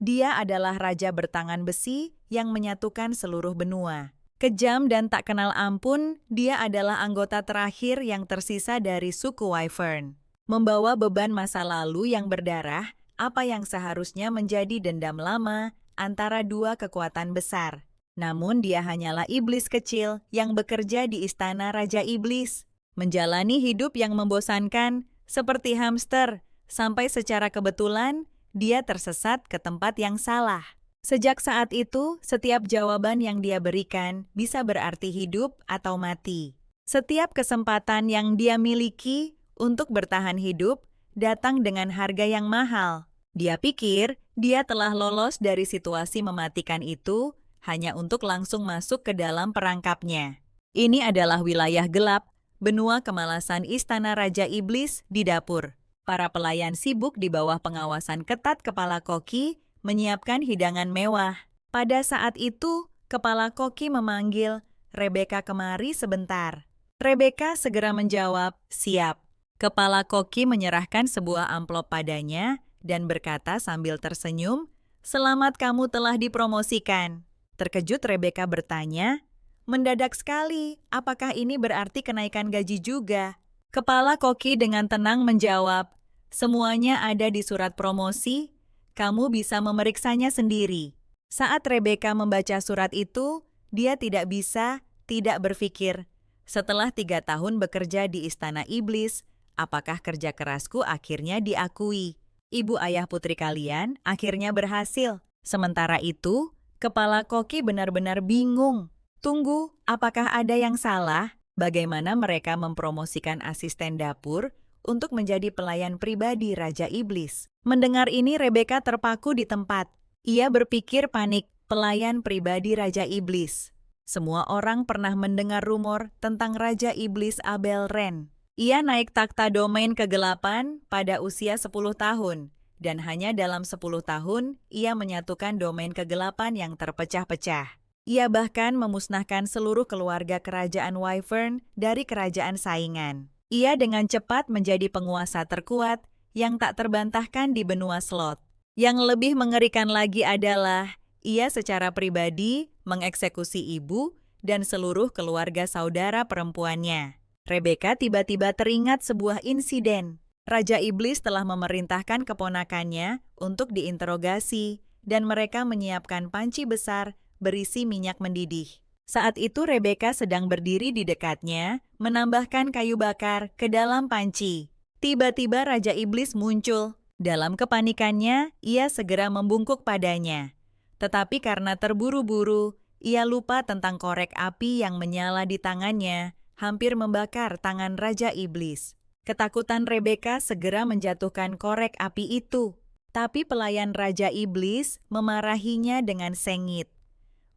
Dia adalah raja bertangan besi yang menyatukan seluruh benua. Kejam dan tak kenal ampun, dia adalah anggota terakhir yang tersisa dari suku Wyvern. Membawa beban masa lalu yang berdarah, apa yang seharusnya menjadi dendam lama antara dua kekuatan besar. Namun dia hanyalah iblis kecil yang bekerja di istana Raja Iblis. Menjalani hidup yang membosankan, seperti hamster, sampai secara kebetulan, dia tersesat ke tempat yang salah. Sejak saat itu, setiap jawaban yang dia berikan bisa berarti hidup atau mati. Setiap kesempatan yang dia miliki untuk bertahan hidup datang dengan harga yang mahal. Dia pikir dia telah lolos dari situasi mematikan itu hanya untuk langsung masuk ke dalam perangkapnya. Ini adalah wilayah gelap, benua kemalasan istana Raja Iblis di dapur. Para pelayan sibuk di bawah pengawasan ketat Kepala Koki menyiapkan hidangan mewah. Pada saat itu, Kepala Koki memanggil, "Rebecca kemari sebentar." Rebecca segera menjawab, "Siap." Kepala Koki menyerahkan sebuah amplop padanya dan berkata sambil tersenyum, "Selamat kamu telah dipromosikan." Terkejut Rebecca bertanya, "Mendadak sekali, apakah ini berarti kenaikan gaji juga?" Kepala Koki dengan tenang menjawab, "Semuanya ada di surat promosi, kamu bisa memeriksanya sendiri." Saat Rebecca membaca surat itu, dia tidak bisa tidak berpikir, setelah 3 tahun bekerja di Istana Iblis, apakah kerja kerasku akhirnya diakui? Ibu ayah putri kalian akhirnya berhasil. Sementara itu, Kepala Koki benar-benar bingung. Tunggu, apakah ada yang salah? Bagaimana mereka mempromosikan asisten dapur untuk menjadi pelayan pribadi Raja Iblis? Mendengar ini, Rebecca terpaku di tempat. Ia berpikir panik, pelayan pribadi Raja Iblis. Semua orang pernah mendengar rumor tentang Raja Iblis Abel Ren. Ia naik takhta domain kegelapan pada usia 10 tahun. Dan hanya dalam 10 tahun, ia menyatukan domain kegelapan yang terpecah-pecah. Ia bahkan memusnahkan seluruh keluarga kerajaan Wyvern dari kerajaan saingan. Ia dengan cepat menjadi penguasa terkuat yang tak terbantahkan di benua Slot. Yang lebih mengerikan lagi adalah, ia secara pribadi mengeksekusi ibu dan seluruh keluarga saudara perempuannya. Rebecca tiba-tiba teringat sebuah insiden. Raja Iblis telah memerintahkan keponakannya untuk diinterogasi, dan mereka menyiapkan panci besar berisi minyak mendidih. Saat itu Rebecca sedang berdiri di dekatnya, menambahkan kayu bakar ke dalam panci. Tiba-tiba Raja Iblis muncul. Dalam kepanikannya, ia segera membungkuk padanya. Tetapi karena terburu-buru, ia lupa tentang korek api yang menyala di tangannya, hampir membakar tangan Raja Iblis. Ketakutan Rebecca segera menjatuhkan korek api itu. Tapi pelayan Raja Iblis memarahinya dengan sengit.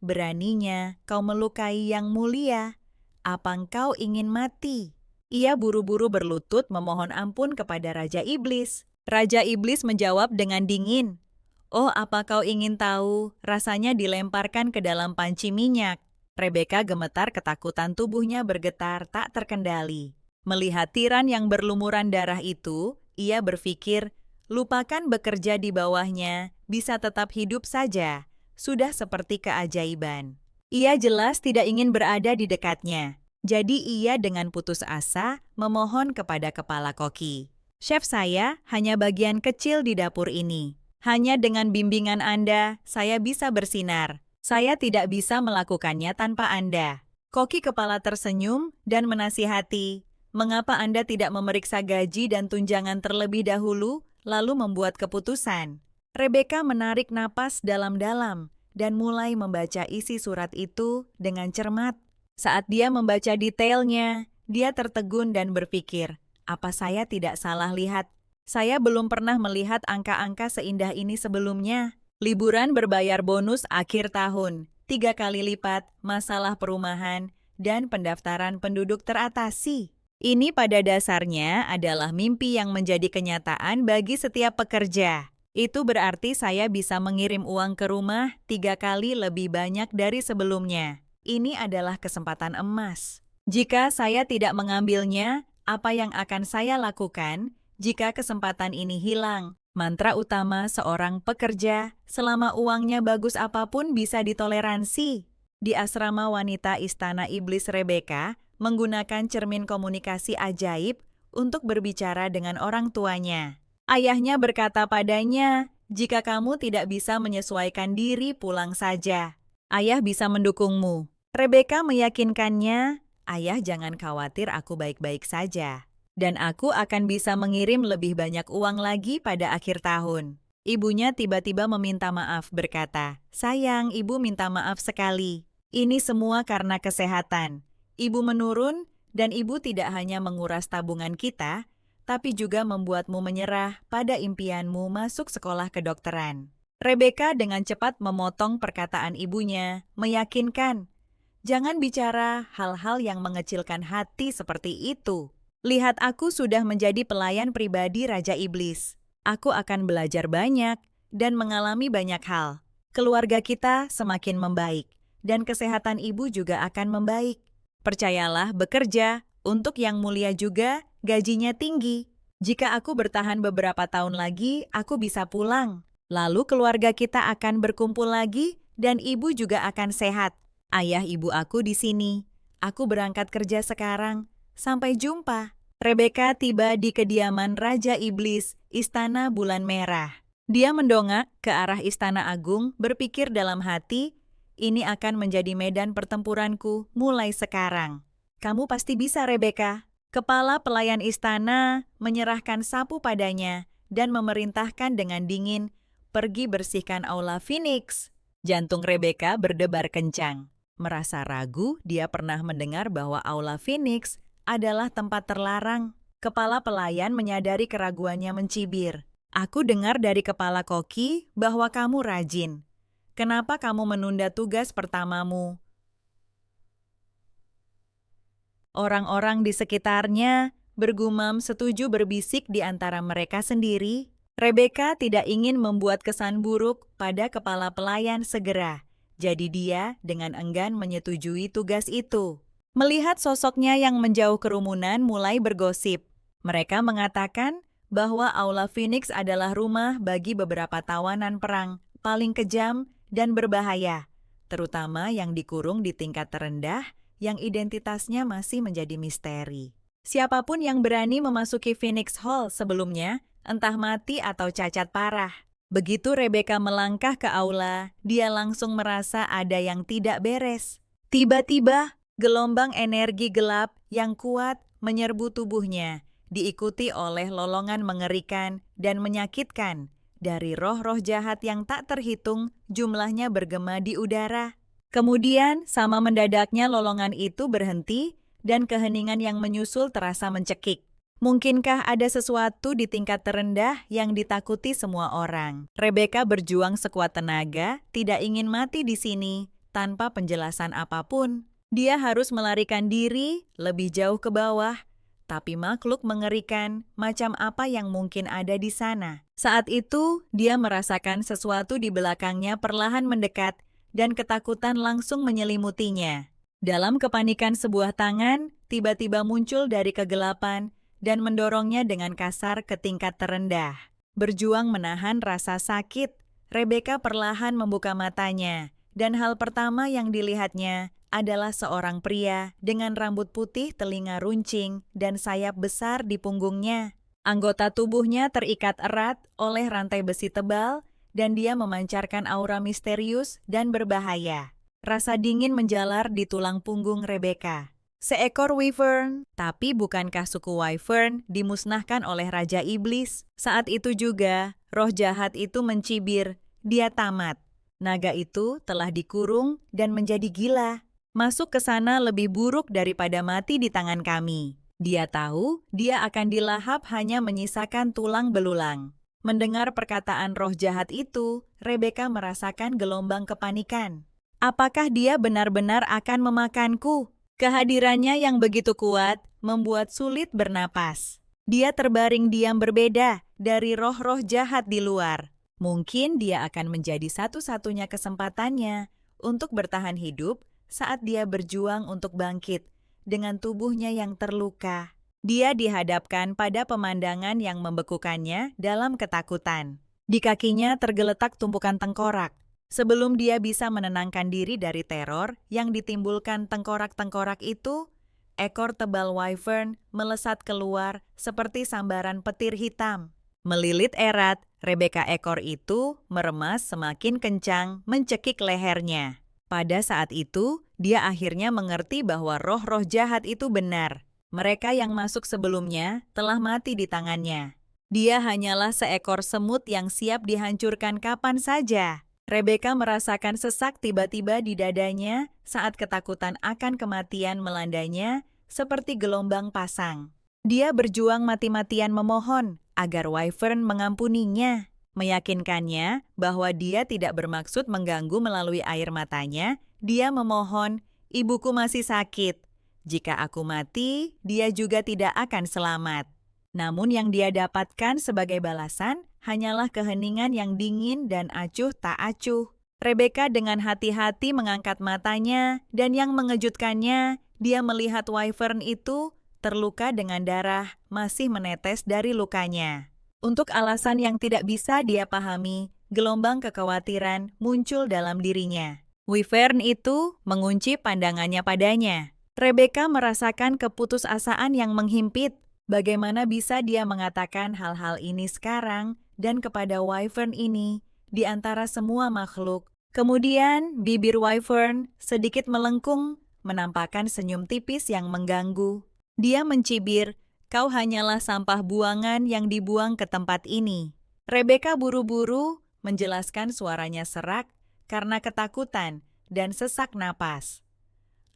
"Beraninya kau melukai yang mulia. Apa engkau ingin mati?" Ia buru-buru berlutut memohon ampun kepada Raja Iblis. Raja Iblis menjawab dengan dingin, "Oh, apa kau ingin tahu? Rasanya dilemparkan ke dalam panci minyak." Rebecca gemetar, ketakutan tubuhnya bergetar tak terkendali. Melihat tiran yang berlumuran darah itu, ia berpikir, lupakan bekerja di bawahnya, bisa tetap hidup saja. Sudah seperti keajaiban. Ia jelas tidak ingin berada di dekatnya. Jadi ia dengan putus asa memohon kepada Kepala Koki. "Chef, saya hanya bagian kecil di dapur ini. Hanya dengan bimbingan Anda, saya bisa bersinar. Saya tidak bisa melakukannya tanpa Anda." Koki kepala tersenyum dan menasihati, "Mengapa Anda tidak memeriksa gaji dan tunjangan terlebih dahulu, lalu membuat keputusan?" Rebecca menarik napas dalam-dalam dan mulai membaca isi surat itu dengan cermat. Saat dia membaca detailnya, dia tertegun dan berpikir, apa saya tidak salah lihat? Saya belum pernah melihat angka-angka seindah ini sebelumnya. Liburan berbayar bonus akhir tahun, 3 kali lipat, masalah perumahan, dan pendaftaran penduduk teratasi. Ini pada dasarnya adalah mimpi yang menjadi kenyataan bagi setiap pekerja. Itu berarti saya bisa mengirim uang ke rumah 3 kali lebih banyak dari sebelumnya. Ini adalah kesempatan emas. Jika saya tidak mengambilnya, apa yang akan saya lakukan jika kesempatan ini hilang? Mantra utama seorang pekerja, selama uangnya bagus apapun bisa ditoleransi. Di asrama wanita Istana Iblis Rebecca, menggunakan cermin komunikasi ajaib untuk berbicara dengan orang tuanya. Ayahnya berkata padanya, "Jika kamu tidak bisa menyesuaikan diri, pulang saja. Ayah bisa mendukungmu." Rebecca meyakinkannya, "Ayah jangan khawatir, aku baik-baik saja. Dan aku akan bisa mengirim lebih banyak uang lagi pada akhir tahun." Ibunya tiba-tiba meminta maaf berkata, "Sayang, ibu minta maaf sekali. Ini semua karena kesehatan. Ibu menurun dan ibu tidak hanya menguras tabungan kita, tapi juga membuatmu menyerah pada impianmu masuk sekolah kedokteran." Rebecca dengan cepat memotong perkataan ibunya, meyakinkan, "Jangan bicara hal-hal yang mengecilkan hati seperti itu. Lihat, aku sudah menjadi pelayan pribadi Raja Iblis. Aku akan belajar banyak dan mengalami banyak hal. Keluarga kita semakin membaik, dan kesehatan ibu juga akan membaik. Percayalah, bekerja untuk yang mulia juga, gajinya tinggi. Jika aku bertahan beberapa tahun lagi, aku bisa pulang. Lalu keluarga kita akan berkumpul lagi, dan ibu juga akan sehat. Ayah ibu aku di sini. Aku berangkat kerja sekarang. Sampai jumpa." Rebecca tiba di kediaman Raja Iblis, Istana Bulan Merah. Dia mendongak ke arah Istana Agung, berpikir dalam hati, "Ini akan menjadi medan pertempuranku mulai sekarang." "Kamu pasti bisa, Rebecca." Kepala pelayan istana menyerahkan sapu padanya dan memerintahkan dengan dingin, "Pergi bersihkan Aula Phoenix." Jantung Rebecca berdebar kencang. Merasa ragu, dia pernah mendengar bahwa Aula Phoenix adalah tempat terlarang. Kepala pelayan menyadari keraguannya mencibir. "Aku dengar dari kepala koki bahwa kamu rajin. Kenapa kamu menunda tugas pertamamu?" Orang-orang di sekitarnya bergumam setuju berbisik di antara mereka sendiri. Rebecca tidak ingin membuat kesan buruk pada kepala pelayan segera. Jadi dia dengan enggan menyetujui tugas itu. Melihat sosoknya yang menjauh kerumunan mulai bergosip. Mereka mengatakan bahwa Aula Phoenix adalah rumah bagi beberapa tawanan perang paling kejam dan berbahaya, terutama yang dikurung di tingkat terendah yang identitasnya masih menjadi misteri. Siapapun yang berani memasuki Phoenix Hall sebelumnya, entah mati atau cacat parah. Begitu Rebecca melangkah ke aula, dia langsung merasa ada yang tidak beres. Tiba-tiba, gelombang energi gelap yang kuat menyerbu tubuhnya, diikuti oleh lolongan mengerikan dan menyakitkan dari roh-roh jahat yang tak terhitung jumlahnya bergema di udara. Kemudian, sama mendadaknya lolongan itu berhenti dan keheningan yang menyusul terasa mencekik. Mungkinkah ada sesuatu di tingkat terendah yang ditakuti semua orang? Rebecca berjuang sekuat tenaga, tidak ingin mati di sini tanpa penjelasan apapun. Dia harus melarikan diri lebih jauh ke bawah, tapi makhluk mengerikan macam apa yang mungkin ada di sana? Saat itu, dia merasakan sesuatu di belakangnya perlahan mendekat dan ketakutan langsung menyelimutinya. Dalam kepanikan, sebuah tangan tiba-tiba muncul dari kegelapan dan mendorongnya dengan kasar ke tingkat terendah. Berjuang menahan rasa sakit, Rebecca perlahan membuka matanya, dan hal pertama yang dilihatnya adalah seorang pria dengan rambut putih, telinga runcing, dan sayap besar di punggungnya. Anggota tubuhnya terikat erat oleh rantai besi tebal, dan dia memancarkan aura misterius dan berbahaya. Rasa dingin menjalar di tulang punggung Rebecca. Seekor wyvern, tapi bukankah suku wyvern dimusnahkan oleh Raja Iblis? Saat itu juga, roh jahat itu mencibir, dia tamat. Naga itu telah dikurung dan menjadi gila. Masuk ke sana lebih buruk daripada mati di tangan kami. Dia tahu dia akan dilahap hanya menyisakan tulang belulang. Mendengar perkataan roh jahat itu, Rebecca merasakan gelombang kepanikan. Apakah dia benar-benar akan memakanku? Kehadirannya yang begitu kuat membuat sulit bernapas. Dia terbaring diam berbeda dari roh-roh jahat di luar. Mungkin dia akan menjadi satu-satunya kesempatannya untuk bertahan hidup saat dia berjuang untuk bangkit dengan tubuhnya yang terluka. Dia dihadapkan pada pemandangan yang membekukannya dalam ketakutan. Di kakinya tergeletak tumpukan tengkorak. Sebelum dia bisa menenangkan diri dari teror yang ditimbulkan tengkorak-tengkorak itu, ekor tebal wyvern melesat keluar seperti sambaran petir hitam. Melilit erat, Rebecca ekor itu meremas semakin kencang mencekik lehernya. Pada saat itu, dia akhirnya mengerti bahwa roh-roh jahat itu benar. Mereka yang masuk sebelumnya telah mati di tangannya. Dia hanyalah seekor semut yang siap dihancurkan kapan saja. Rebecca merasakan sesak tiba-tiba di dadanya saat ketakutan akan kematian melandanya seperti gelombang pasang. Dia berjuang mati-matian memohon agar wyvern mengampuninya, meyakinkannya bahwa dia tidak bermaksud mengganggu melalui air matanya. Dia memohon, "Ibuku masih sakit. Jika aku mati, dia juga tidak akan selamat." Namun yang dia dapatkan sebagai balasan hanyalah keheningan yang dingin dan acuh tak acuh. Rebecca dengan hati-hati mengangkat matanya, dan yang mengejutkannya, dia melihat wyvern itu terluka dengan darah masih menetes dari lukanya. Untuk alasan yang tidak bisa dia pahami, gelombang kekhawatiran muncul dalam dirinya. Wyvern itu mengunci pandangannya padanya. Rebecca merasakan keputusasaan yang menghimpit. Bagaimana bisa dia mengatakan hal-hal ini sekarang dan kepada wyvern ini di antara semua makhluk? Kemudian bibir wyvern sedikit melengkung, menampakkan senyum tipis yang mengganggu. Dia mencibir, "Kau hanyalah sampah buangan yang dibuang ke tempat ini." Rebecca buru-buru menjelaskan, suaranya serak karena ketakutan dan sesak napas.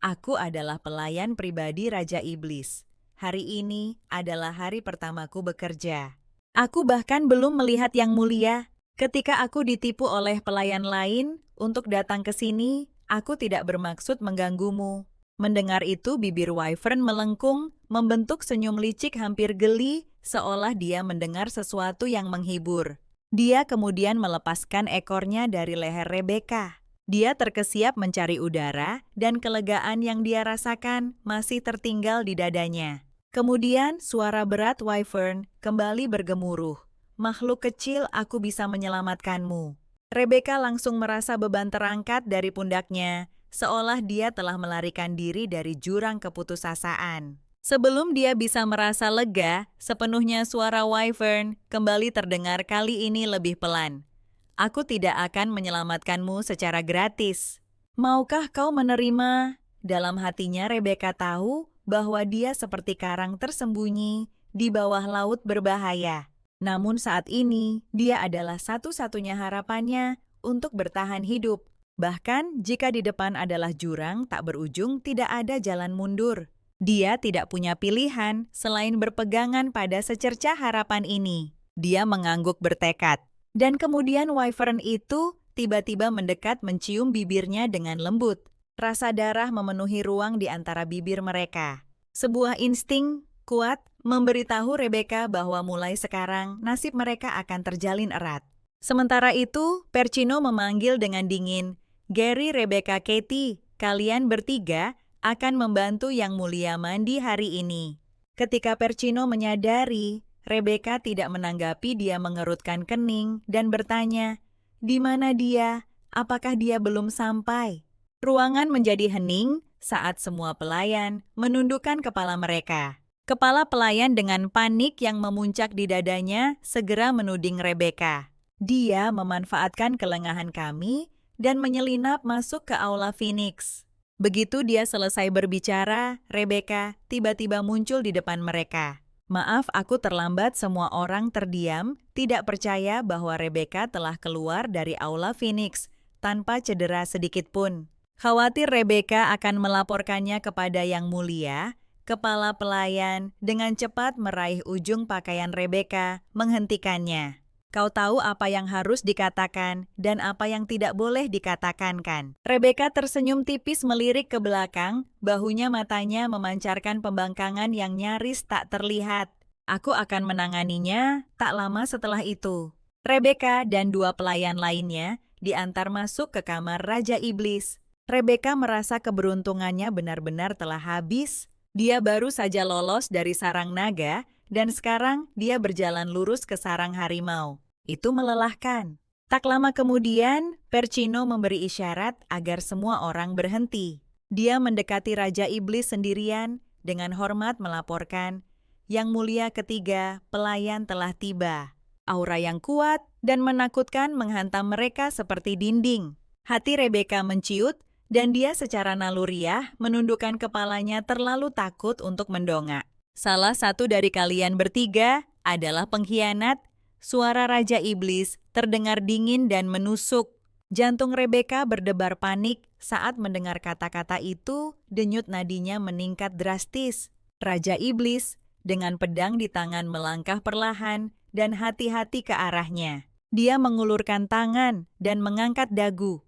"Aku adalah pelayan pribadi Raja Iblis. Hari ini adalah hari pertamaku bekerja. Aku bahkan belum melihat Yang Mulia. Ketika aku ditipu oleh pelayan lain untuk datang ke sini, aku tidak bermaksud mengganggumu." Mendengar itu, bibir wyvern melengkung, membentuk senyum licik hampir geli, seolah dia mendengar sesuatu yang menghibur. Dia kemudian melepaskan ekornya dari leher Rebecca. Dia terkesiap mencari udara, dan kelegaan yang dia rasakan masih tertinggal di dadanya. Kemudian suara berat wyvern kembali bergemuruh. "Makhluk kecil, aku bisa menyelamatkanmu." Rebecca langsung merasa beban terangkat dari pundaknya, seolah dia telah melarikan diri dari jurang keputusasaan. Sebelum dia bisa merasa lega, sepenuhnya suara wyvern kembali terdengar, kali ini lebih pelan. "Aku tidak akan menyelamatkanmu secara gratis. Maukah kau menerima?" Dalam hatinya Rebecca tahu bahwa dia seperti karang tersembunyi di bawah laut berbahaya. Namun saat ini, dia adalah satu-satunya harapannya untuk bertahan hidup. Bahkan jika di depan adalah jurang tak berujung, tidak ada jalan mundur. Dia tidak punya pilihan selain berpegangan pada secercah harapan ini. Dia mengangguk bertekad. Dan kemudian wyvern itu tiba-tiba mendekat mencium bibirnya dengan lembut. Rasa darah memenuhi ruang di antara bibir mereka. Sebuah insting kuat memberitahu Rebecca bahwa mulai sekarang nasib mereka akan terjalin erat. Sementara itu, Percino memanggil dengan dingin, "Gary, Rebecca, Katie, kalian bertiga akan membantu Yang Mulia mandi hari ini." Ketika Percino menyadari, Rebecca tidak menanggapi, dia mengerutkan kening dan bertanya, "Di mana dia? Apakah dia belum sampai?" Ruangan menjadi hening saat semua pelayan menundukkan kepala mereka. Kepala pelayan dengan panik yang memuncak di dadanya segera menuding Rebecca. "Dia memanfaatkan kelengahan kami dan menyelinap masuk ke aula Phoenix." Begitu dia selesai berbicara, Rebecca tiba-tiba muncul di depan mereka. "Maaf, aku terlambat." Semua orang terdiam, tidak percaya bahwa Rebecca telah keluar dari aula Phoenix tanpa cedera sedikit pun. Khawatir Rebecca akan melaporkannya kepada Yang Mulia, kepala pelayan dengan cepat meraih ujung pakaian Rebecca, menghentikannya. "Kau tahu apa yang harus dikatakan dan apa yang tidak boleh dikatakan, kan?" Rebecca tersenyum tipis melirik ke belakang, bahunya matanya memancarkan pembangkangan yang nyaris tak terlihat. "Aku akan menanganinya tak lama setelah itu." Rebecca dan dua pelayan lainnya diantar masuk ke kamar Raja Iblis. Rebecca merasa keberuntungannya benar-benar telah habis. Dia baru saja lolos dari sarang naga, dan sekarang dia berjalan lurus ke sarang harimau. Itu melelahkan. Tak lama kemudian, Percino memberi isyarat agar semua orang berhenti. Dia mendekati Raja Iblis sendirian, dengan hormat melaporkan, "Yang mulia ketiga, pelayan telah tiba." Aura yang kuat dan menakutkan menghantam mereka seperti dinding. Hati Rebecca menciut, dan dia secara naluriah menundukkan kepalanya terlalu takut untuk mendongak. "Salah satu dari kalian bertiga adalah pengkhianat." Suara Raja Iblis terdengar dingin dan menusuk. Jantung Rebecca berdebar panik saat mendengar kata-kata itu, denyut nadinya meningkat drastis. Raja Iblis dengan pedang di tangan melangkah perlahan dan hati-hati ke arahnya. Dia mengulurkan tangan dan mengangkat dagu.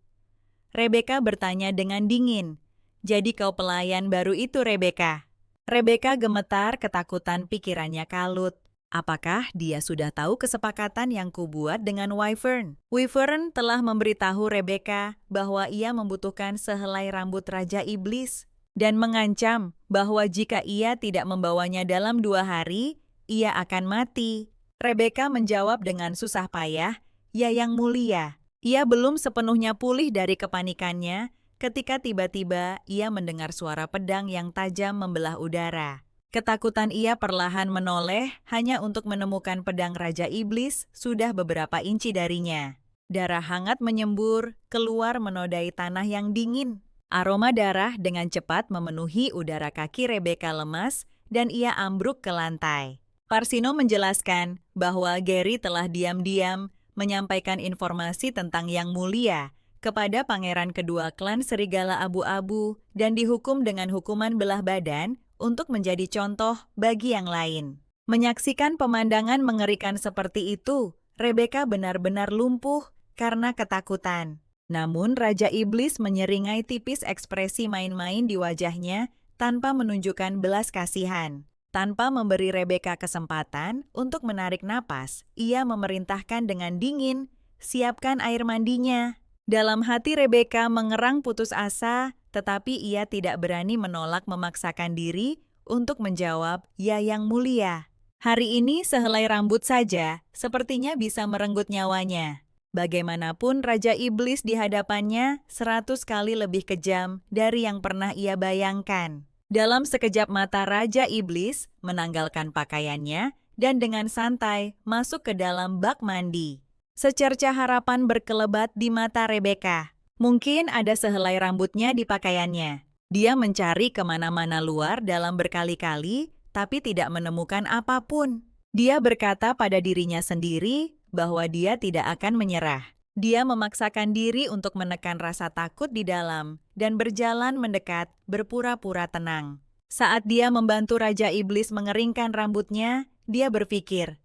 Rebecca bertanya dengan dingin, "Jadi kau pelayan baru itu, Rebecca?" Rebecca gemetar, ketakutan, pikirannya kalut. Apakah dia sudah tahu kesepakatan yang kubuat dengan Wyvern? Wyvern telah memberitahu Rebecca bahwa ia membutuhkan sehelai rambut Raja Iblis dan mengancam bahwa jika ia tidak membawanya dalam 2 hari, ia akan mati. Rebecca menjawab dengan susah payah, "Ya yang mulia." Ia belum sepenuhnya pulih dari kepanikannya ketika tiba-tiba ia mendengar suara pedang yang tajam membelah udara. Ketakutan ia perlahan menoleh hanya untuk menemukan pedang Raja Iblis sudah beberapa inci darinya. Darah hangat menyembur, keluar menodai tanah yang dingin. Aroma darah dengan cepat memenuhi udara, kaki Rebecca lemas dan ia ambruk ke lantai. Parsino menjelaskan bahwa Gary telah diam-diam menyampaikan informasi tentang Yang Mulia kepada pangeran kedua klan Serigala Abu-Abu dan dihukum dengan hukuman belah badan untuk menjadi contoh bagi yang lain. Menyaksikan pemandangan mengerikan seperti itu, Rebecca benar-benar lumpuh karena ketakutan. Namun Raja Iblis menyeringai tipis ekspresi main-main di wajahnya tanpa menunjukkan belas kasihan. Tanpa memberi Rebecca kesempatan untuk menarik napas, ia memerintahkan dengan dingin, "Siapkan air mandinya." Dalam hati Rebecca mengerang putus asa, tetapi ia tidak berani menolak, memaksakan diri untuk menjawab, "Ya yang mulia." Hari ini sehelai rambut saja sepertinya bisa merenggut nyawanya. Bagaimanapun Raja Iblis di hadapannya 100 kali lebih kejam dari yang pernah ia bayangkan. Dalam sekejap mata Raja Iblis menanggalkan pakaiannya dan dengan santai masuk ke dalam bak mandi. Secerca harapan berkelebat di mata Rebecca. Mungkin ada sehelai rambutnya di pakaiannya. Dia mencari kemana-mana luar dalam berkali-kali, tapi tidak menemukan apapun. Dia berkata pada dirinya sendiri bahwa dia tidak akan menyerah. Dia memaksakan diri untuk menekan rasa takut di dalam dan berjalan mendekat, berpura-pura tenang. Saat dia membantu Raja Iblis mengeringkan rambutnya, dia berpikir,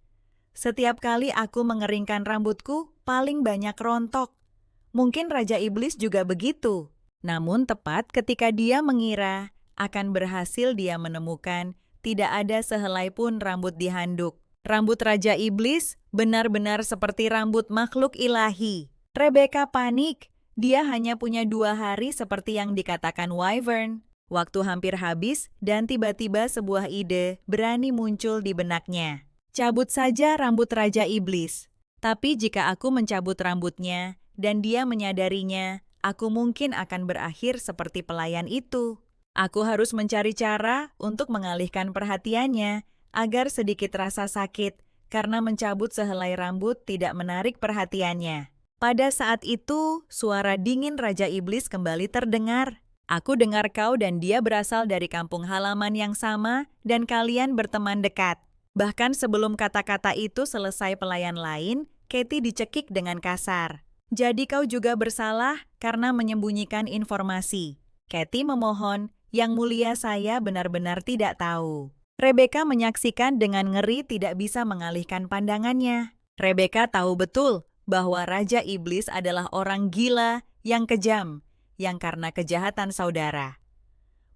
"Setiap kali aku mengeringkan rambutku, paling banyak rontok. Mungkin Raja Iblis juga begitu." Namun tepat ketika dia mengira akan berhasil, dia menemukan tidak ada sehelai pun rambut di handuk. Rambut Raja Iblis benar-benar seperti rambut makhluk ilahi. Rebecca panik. Dia hanya punya 2 hari seperti yang dikatakan Wyvern. Waktu hampir habis dan tiba-tiba sebuah ide berani muncul di benaknya. "Cabut saja rambut Raja Iblis. Tapi jika aku mencabut rambutnya dan dia menyadarinya, aku mungkin akan berakhir seperti pelayan itu. Aku harus mencari cara untuk mengalihkan perhatiannya agar sedikit rasa sakit karena mencabut sehelai rambut tidak menarik perhatiannya." Pada saat itu, suara dingin Raja Iblis kembali terdengar. "Aku dengar kau dan dia berasal dari kampung halaman yang sama dan kalian berteman dekat." Bahkan sebelum kata-kata itu selesai, pelayan lain, Katie, dicekik dengan kasar. "Jadi kau juga bersalah karena menyembunyikan informasi." Katie memohon, "Yang mulia, saya benar-benar tidak tahu." Rebecca menyaksikan dengan ngeri, tidak bisa mengalihkan pandangannya. Rebecca tahu betul bahwa Raja Iblis adalah orang gila yang kejam, yang karena kejahatan saudara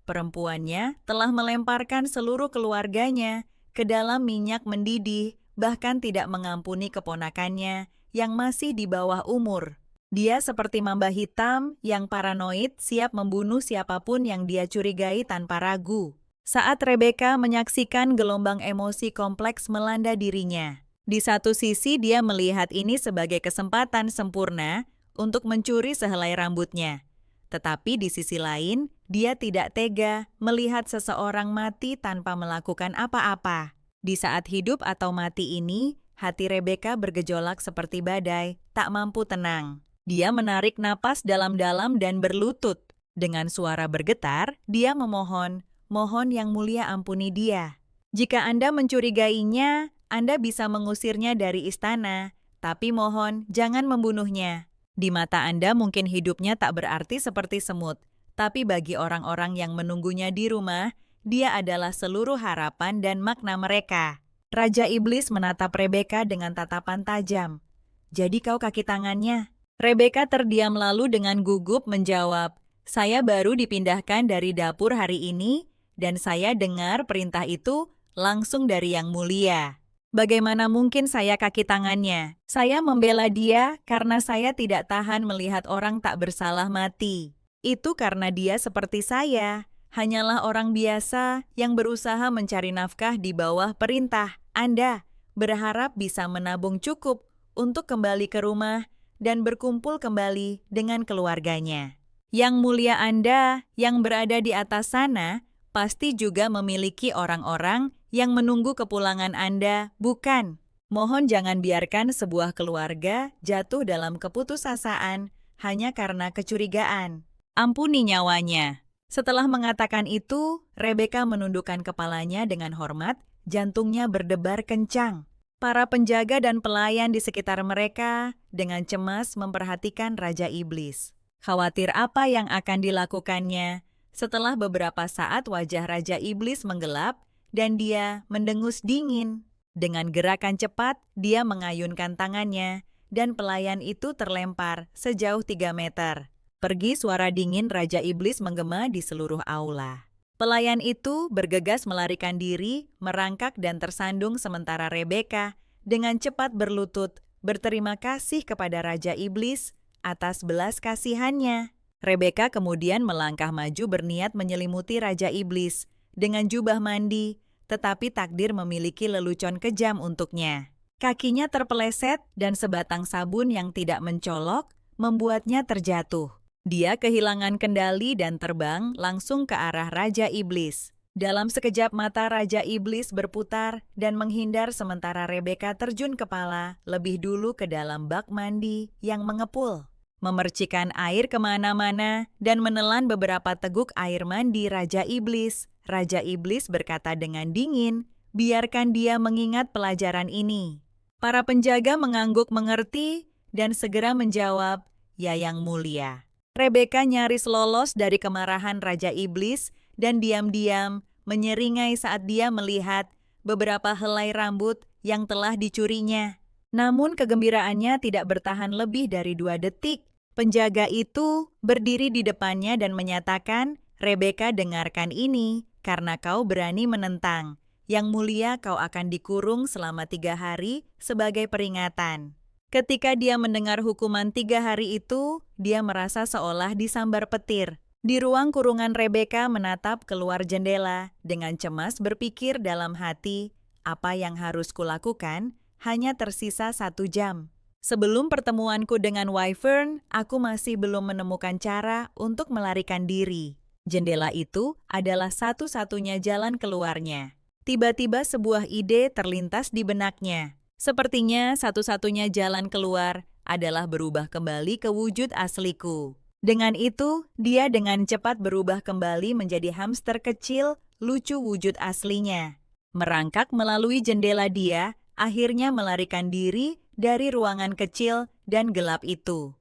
perempuannya telah melemparkan seluruh keluarganya ke dalam minyak mendidih, bahkan tidak mengampuni keponakannya yang masih di bawah umur. Dia seperti mamba hitam yang paranoid, siap membunuh siapapun yang dia curigai tanpa ragu. Saat Rebecca menyaksikan gelombang emosi kompleks melanda dirinya. Di satu sisi dia melihat ini sebagai kesempatan sempurna untuk mencuri sehelai rambutnya. Tetapi di sisi lain, dia tidak tega melihat seseorang mati tanpa melakukan apa-apa. Di saat hidup atau mati ini, hati Rebecca bergejolak seperti badai, tak mampu tenang. Dia menarik napas dalam-dalam dan berlutut. Dengan suara bergetar, dia memohon, "Mohon Yang Mulia ampuni dia. Jika Anda mencurigainya, Anda bisa mengusirnya dari istana, tapi mohon jangan membunuhnya." Di mata Anda mungkin hidupnya tak berarti seperti semut, tapi bagi orang-orang yang menunggunya di rumah, dia adalah seluruh harapan dan makna mereka. Raja Iblis menatap Rebecca dengan tatapan tajam. "Jadi kau kaki tangannya?" Rebecca terdiam lalu dengan gugup menjawab, "Saya baru dipindahkan dari dapur hari ini, dan saya dengar perintah itu langsung dari Yang Mulia. Bagaimana mungkin saya kaki tangannya? Saya membela dia karena saya tidak tahan melihat orang tak bersalah mati. Itu karena dia seperti saya, hanyalah orang biasa yang berusaha mencari nafkah di bawah perintah Anda, berharap bisa menabung cukup untuk kembali ke rumah dan berkumpul kembali dengan keluarganya. Yang Mulia Anda yang berada di atas sana pasti juga memiliki orang-orang yang menunggu kepulangan Anda, bukan? Mohon jangan biarkan sebuah keluarga jatuh dalam keputusasaan hanya karena kecurigaan. Ampuni nyawanya." Setelah mengatakan itu, Rebecca menundukkan kepalanya dengan hormat, jantungnya berdebar kencang. Para penjaga dan pelayan di sekitar mereka dengan cemas memperhatikan Raja Iblis. Khawatir apa yang akan dilakukannya. Setelah beberapa saat wajah Raja Iblis menggelap dan dia mendengus dingin. Dengan gerakan cepat, dia mengayunkan tangannya dan pelayan itu terlempar sejauh 3 meter. Pergi, suara dingin Raja Iblis menggema di seluruh aula. Pelayan itu bergegas melarikan diri, merangkak dan tersandung sementara Rebecca dengan cepat berlutut berterima kasih kepada Raja Iblis atas belas kasihannya. Rebecca kemudian melangkah maju berniat menyelimuti Raja Iblis dengan jubah mandi, tetapi takdir memiliki lelucon kejam untuknya. Kakinya terpeleset dan sebatang sabun yang tidak mencolok membuatnya terjatuh. Dia kehilangan kendali dan terbang langsung ke arah Raja Iblis. Dalam sekejap mata Raja Iblis berputar dan menghindar sementara Rebecca terjun kepala lebih dulu ke dalam bak mandi yang mengepul. Memercikan air kemana-mana dan menelan beberapa teguk air mandi Raja Iblis. Raja Iblis berkata dengan dingin, "Biarkan dia mengingat pelajaran ini." Para penjaga mengangguk mengerti dan segera menjawab, "Ya Yang Mulia." Rebecca nyaris lolos dari kemarahan Raja Iblis dan diam-diam menyeringai saat dia melihat beberapa helai rambut yang telah dicurinya. Namun kegembiraannya tidak bertahan lebih dari 2 detik. Penjaga itu berdiri di depannya dan menyatakan, "Rebecca, dengarkan ini, karena kau berani menentang. Yang Mulia, kau akan dikurung selama 3 hari sebagai peringatan." Ketika dia mendengar hukuman 3 hari itu, dia merasa seolah disambar petir. Di ruang kurungan Rebecca menatap keluar jendela dengan cemas berpikir dalam hati, apa yang harus kulakukan? Hanya tersisa 1 jam. Sebelum pertemuanku dengan Wyvern, aku masih belum menemukan cara untuk melarikan diri. Jendela itu adalah satu-satunya jalan keluarnya. Tiba-tiba sebuah ide terlintas di benaknya. Sepertinya satu-satunya jalan keluar adalah berubah kembali ke wujud asliku. Dengan itu, dia dengan cepat berubah kembali menjadi hamster kecil, lucu wujud aslinya. Merangkak melalui jendela dia, akhirnya melarikan diri dari ruangan kecil dan gelap itu.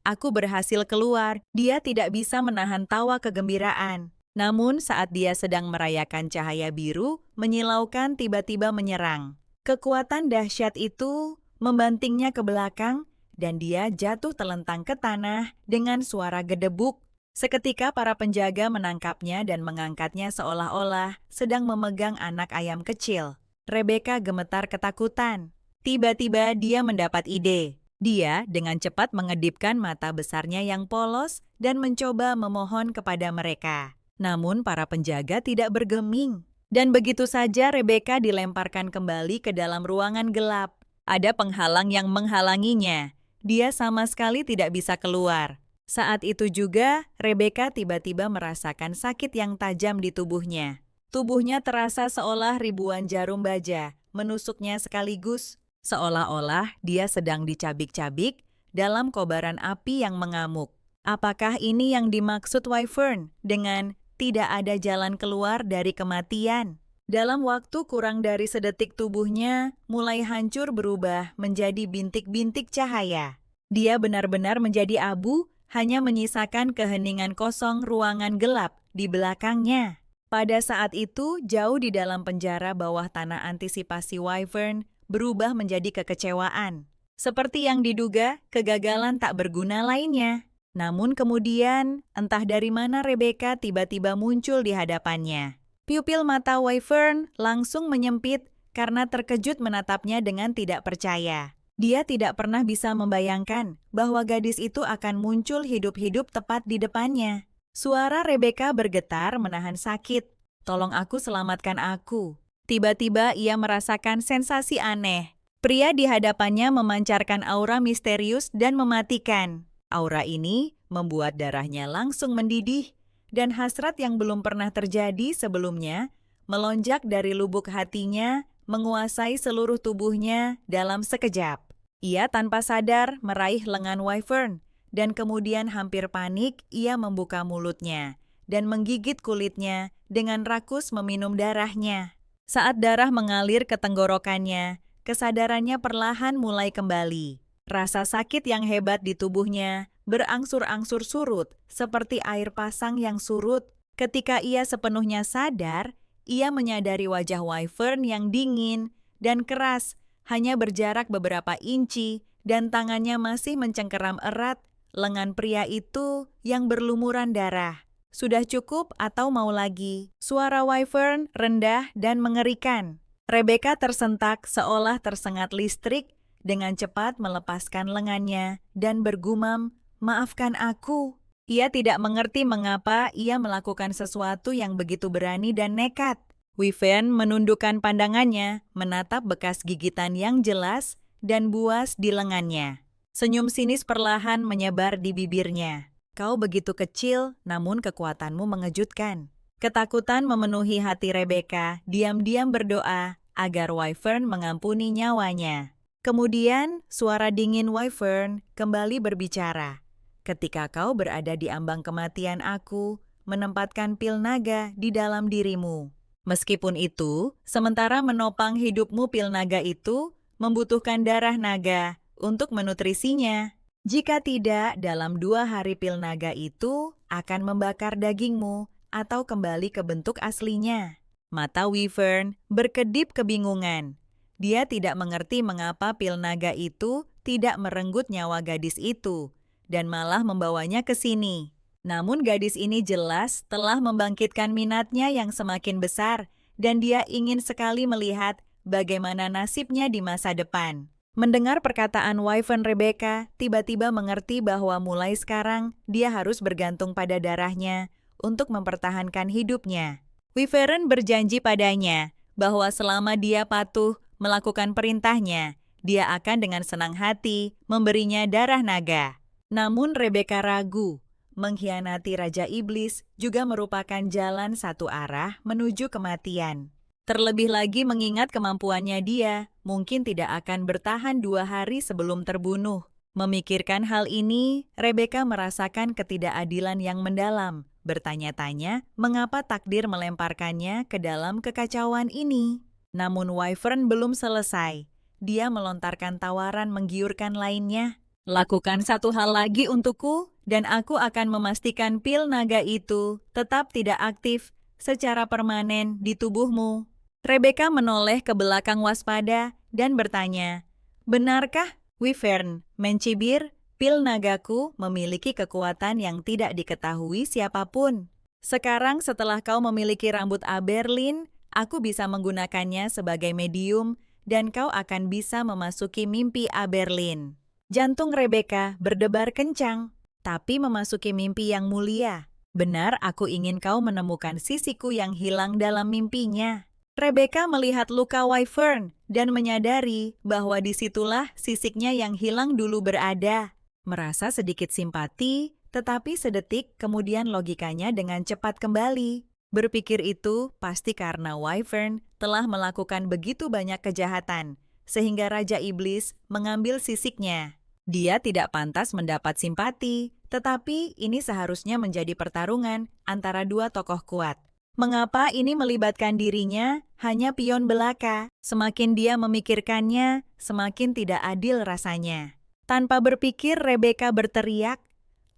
Aku berhasil keluar. Dia tidak bisa menahan tawa kegembiraan. Namun saat dia sedang merayakan cahaya biru, menyilaukan tiba-tiba menyerang. Kekuatan dahsyat itu membantingnya ke belakang dan dia jatuh telentang ke tanah dengan suara gedebuk. Seketika para penjaga menangkapnya dan mengangkatnya seolah-olah sedang memegang anak ayam kecil. Rebecca gemetar ketakutan. Tiba-tiba dia mendapat ide. Dia dengan cepat mengedipkan mata besarnya yang polos dan mencoba memohon kepada mereka. Namun para penjaga tidak bergeming. Dan begitu saja Rebecca dilemparkan kembali ke dalam ruangan gelap. Ada penghalang yang menghalanginya. Dia sama sekali tidak bisa keluar. Saat itu juga, Rebecca tiba-tiba merasakan sakit yang tajam di tubuhnya. Tubuhnya terasa seolah ribuan jarum baja menusuknya sekaligus, seolah-olah dia sedang dicabik-cabik dalam kobaran api yang mengamuk. Apakah ini yang dimaksud Wyvern dengan tidak ada jalan keluar dari kematian? Dalam waktu kurang dari sedetik tubuhnya mulai hancur berubah menjadi bintik-bintik cahaya. Dia benar-benar menjadi abu, hanya menyisakan keheningan kosong ruangan gelap di belakangnya. Pada saat itu, jauh di dalam penjara bawah tanah antisipasi Wyvern berubah menjadi kekecewaan. Seperti yang diduga, kegagalan tak berguna lainnya. Namun kemudian, entah dari mana Rebecca tiba-tiba muncul di hadapannya. Pupil mata Wyvern langsung menyempit karena terkejut menatapnya dengan tidak percaya. Dia tidak pernah bisa membayangkan bahwa gadis itu akan muncul hidup-hidup tepat di depannya. Suara Rebecca bergetar menahan sakit. "Tolong aku, selamatkan aku." Tiba-tiba ia merasakan sensasi aneh. Pria di hadapannya memancarkan aura misterius dan mematikan. Aura ini membuat darahnya langsung mendidih, dan hasrat yang belum pernah terjadi sebelumnya melonjak dari lubuk hatinya, menguasai seluruh tubuhnya dalam sekejap. Ia tanpa sadar meraih lengan Wyvern, dan kemudian hampir panik ia membuka mulutnya dan menggigit kulitnya dengan rakus meminum darahnya. Saat darah mengalir ke tenggorokannya, kesadarannya perlahan mulai kembali. Rasa sakit yang hebat di tubuhnya berangsur-angsur surut, seperti air pasang yang surut. Ketika ia sepenuhnya sadar, ia menyadari wajah Wyvern yang dingin dan keras, hanya berjarak beberapa inci, dan tangannya masih mencengkeram erat lengan pria itu yang berlumuran darah. "Sudah cukup atau mau lagi?" Suara Wyvern rendah dan mengerikan. Rebecca tersentak seolah tersengat listrik, dengan cepat melepaskan lengannya dan bergumam, "Maafkan aku." Ia tidak mengerti mengapa ia melakukan sesuatu yang begitu berani dan nekat. Wyvern menundukkan pandangannya, menatap bekas gigitan yang jelas dan buas di lengannya. Senyum sinis perlahan menyebar di bibirnya. "Kau begitu kecil, namun kekuatanmu mengejutkan." Ketakutan memenuhi hati Rebecca, diam-diam berdoa agar Wyvern mengampuni nyawanya. Kemudian, suara dingin Wyvern kembali berbicara. "Ketika kau berada di ambang kematian aku, menempatkan pil naga di dalam dirimu. Meskipun itu, sementara menopang hidupmu pil naga itu membutuhkan darah naga untuk menutrisinya. Jika tidak, dalam 2 hari pil naga itu akan membakar dagingmu atau kembali ke bentuk aslinya." Mata Wyvern berkedip kebingungan. Dia tidak mengerti mengapa pil naga itu tidak merenggut nyawa gadis itu, dan malah membawanya ke sini. Namun gadis ini jelas telah membangkitkan minatnya yang semakin besar, dan dia ingin sekali melihat bagaimana nasibnya di masa depan. Mendengar perkataan Wyvern, Rebecca tiba-tiba mengerti bahwa mulai sekarang dia harus bergantung pada darahnya untuk mempertahankan hidupnya. Wyvern berjanji padanya bahwa selama dia patuh melakukan perintahnya, dia akan dengan senang hati memberinya darah naga. Namun Rebecca ragu. Mengkhianati Raja Iblis juga merupakan jalan satu arah menuju kematian. Terlebih lagi mengingat kemampuannya dia mungkin tidak akan bertahan 2 hari sebelum terbunuh. Memikirkan hal ini, Rebecca merasakan ketidakadilan yang mendalam, bertanya-tanya mengapa takdir melemparkannya ke dalam kekacauan ini. Namun Wyvern belum selesai. Dia melontarkan tawaran menggiurkan lainnya. "Lakukan satu hal lagi untukku, dan aku akan memastikan pil naga itu tetap tidak aktif secara permanen di tubuhmu." Rebecca menoleh ke belakang waspada dan bertanya, "Benarkah, Wyvern?" Mencibir, "Pil nagaku memiliki kekuatan yang tidak diketahui siapapun. Sekarang setelah kau memiliki rambut Aberlin, aku bisa menggunakannya sebagai medium dan kau akan bisa memasuki mimpi Aberlin." Jantung Rebecca berdebar kencang, tapi memasuki mimpi yang mulia. Benar, aku ingin kau menemukan sisiku yang hilang dalam mimpinya. Rebecca melihat luka Wyvern dan menyadari bahwa disitulah sisiknya yang hilang dulu berada. Merasa sedikit simpati, tetapi sedetik kemudian logikanya dengan cepat kembali. Berpikir itu pasti karena Wyvern telah melakukan begitu banyak kejahatan, sehingga Raja Iblis mengambil sisiknya. Dia tidak pantas mendapat simpati, tetapi ini seharusnya menjadi pertarungan antara dua tokoh kuat. Mengapa ini melibatkan dirinya hanya pion belaka? Semakin dia memikirkannya, semakin tidak adil rasanya. Tanpa berpikir, Rebecca berteriak,